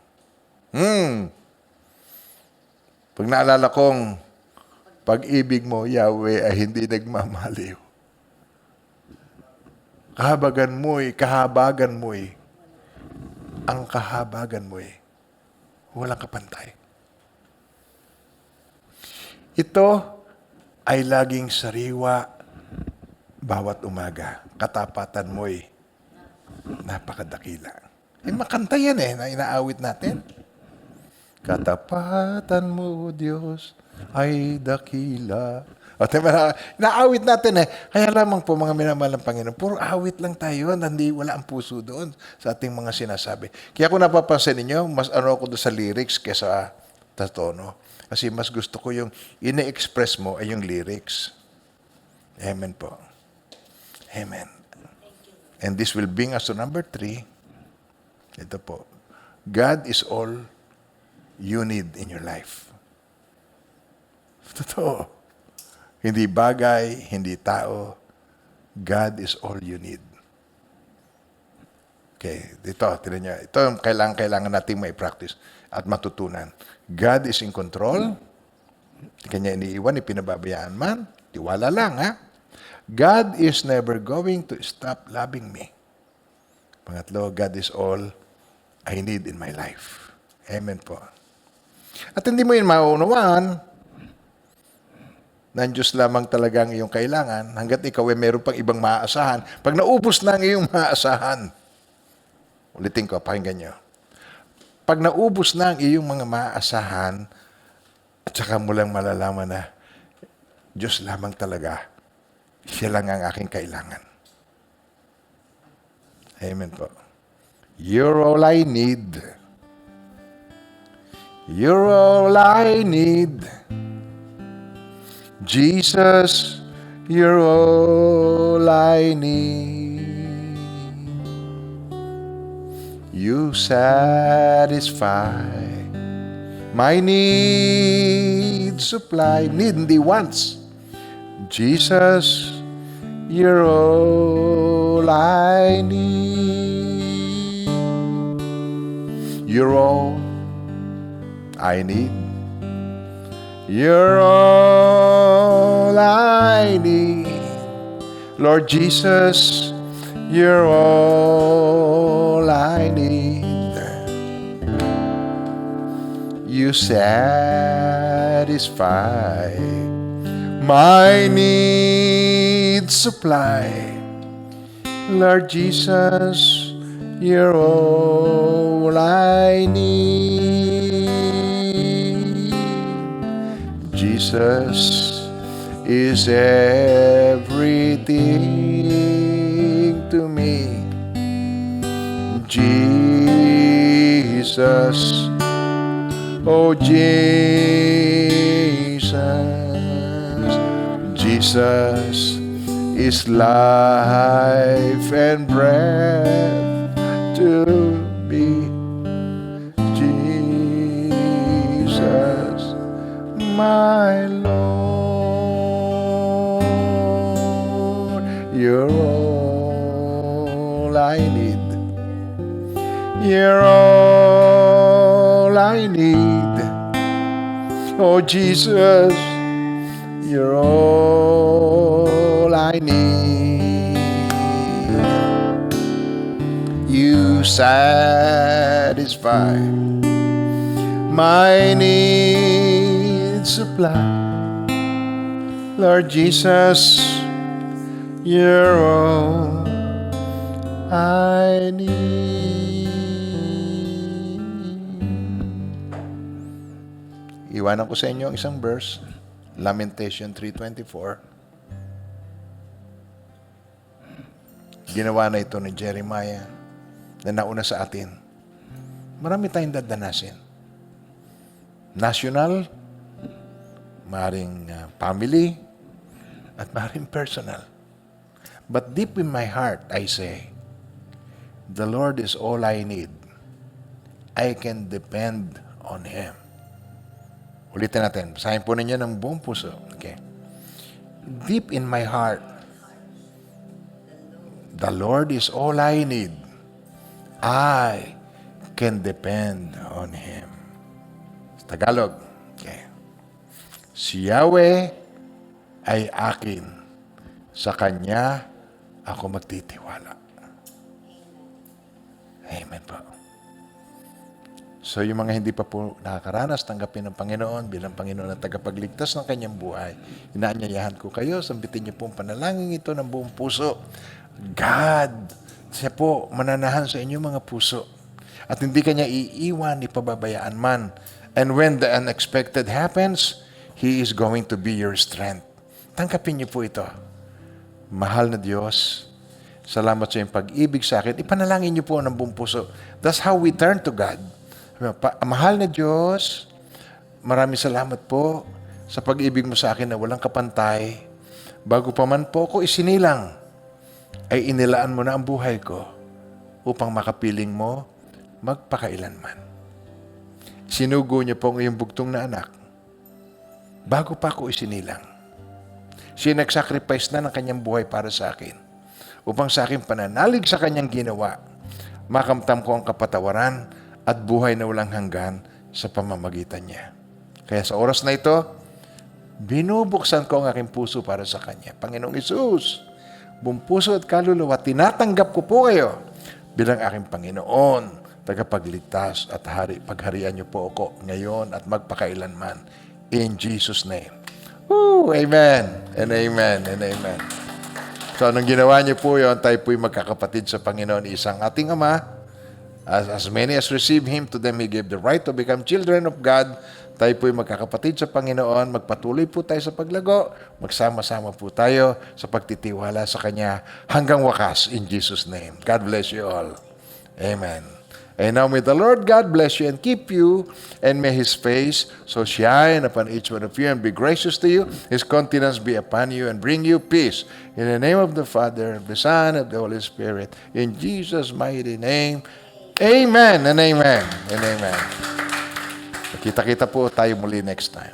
pag naalala kong pag-ibig mo, Yahweh, ay hindi nagmamaliw. Kahabagan mo'y, ang kahabagan mo'y, walang kapantay. Ito ay laging sariwa bawat umaga. Katapatan mo'y napakadakila. Makanta yan na inaawit natin. Katapatan mo, Diyos, ay dakila. O, diba, naawit natin Kaya lamang po mga minamahal ng Panginoon, puro awit lang tayo, wala ang puso doon sa ating mga sinasabi. Kaya kung napapansin ninyo, mas ako doon sa lyrics kesa sa tono. Kasi mas gusto ko yung ine-express mo ay yung lyrics. Amen po. Amen. And this will bring us to number 3. Ito po. God is all you need in your life. Totoo. Hindi bagay, hindi tao. God is all you need. Okay, dito, tinan niyo. Ito ang kailangan nating mai-practice at matutunan. God is in control. Hindi kanya iniiwan, ipinababayaan man. Tiwala lang, ha? God is never going to stop loving me. Pangatlo, God is all I need in my life. Amen po. At hindi mo yun mauunawaan na ang Diyos lamang talagang iyong kailangan hanggat ikaw ay meron pang ibang maaasahan. Pag naubos na ang iyong maaasahan, ulitin ko, pakinggan nyo. Pag naubos na ang iyong mga maaasahan, at saka mo lang malalaman na Diyos lamang talaga, siya lang ang aking kailangan. Amen po. You're all I need. You're all I need. Jesus, you're all I need. You satisfy my need, supply, need hindi wants. Jesus, you're all I need. You're all I need. You're all I need. Lord Jesus, you're all I need. You satisfy my need, supply. Lord Jesus, you're all I need. Jesus is everything to me. Jesus, oh Jesus, Jesus is life and breath to me. Jesus, my Lord, you're all I need. You're all I need. Oh Jesus, you're all I need. You satisfy my need, supply. Lord Jesus, you're all I need. Iwanan ko sa inyo ang isang verse, Lamentation 3:24. Ginawa na ito ni Jeremiah na nauna sa atin. Marami tayong dadanasin. National, maring family, at maring personal. But deep in my heart, I say, the Lord is all I need. I can depend on Him. Ulitin natin. Basahin po ninyo ng buong puso. Okay. Deep in my heart, the Lord is all I need. I can depend on Him. Tagalog. Okay. Si Yahweh ay akin. Sa Kanya ako magtitiwala. Amen po. So yung mga hindi pa po nakakaranas, tanggapin ng Panginoon bilang Panginoon at tagapagligtas ng kanyang buhay. Inaanyayahan ko kayo, sambitin niyo po ang panalangin ito ng buong puso. God, siya po mananahan sa inyong mga puso. At hindi kanya iiwan, ipababayaan man. And when the unexpected happens, He is going to be your strength. Tanggapin niyo po ito. Mahal na Diyos, salamat sa iyong pag-ibig sa akin. Ipanalangin niyo po ng buong puso. That's how we turn to God. Mahal na Diyos, maraming salamat po sa pag-ibig mo sa akin na walang kapantay. Bago pa man po ako isinilang, ay inilaan mo na ang buhay ko upang makapiling mo magpakailanman. Sinugo niyo po ang iyong bugtong na anak bago pa ako isinilang. Siya nagsacrifice na ng kanyang buhay para sa akin upang sa akin pananalig sa kanyang ginawa, makamtam ko ang kapatawaran at buhay na walang hanggan sa pamamagitan niya. Kaya sa oras na ito, binubuksan ko ang aking puso para sa Kanya. Panginoong Isus, buong puso at kaluluwa, tinatanggap ko po kayo bilang aking Panginoon, tagapagligtas at pagharian niyo po ako ngayon at magpakailanman. In Jesus' name. Woo! Amen. And amen. And amen. So, anong ginawa niyo po yun? Tayo po'y magkakapatid sa Panginoon, isang ating Ama. As many as receive Him, to them He gave the right to become children of God. Tayo po'y magkakapatid sa Panginoon. Magpatuloy po tayo sa paglago. Magsama-sama po tayo sa pagtitiwala sa Kanya hanggang wakas in Jesus' name. God bless you all. Amen. And now may the Lord God bless you and keep you, and may His face so shine upon each one of you and be gracious to you. His countenance be upon you and bring you peace. In the name of the Father, of the Son, and of the Holy Spirit. In Jesus' mighty name. Amen and amen and amen. Kita-kita po tayo muli next time.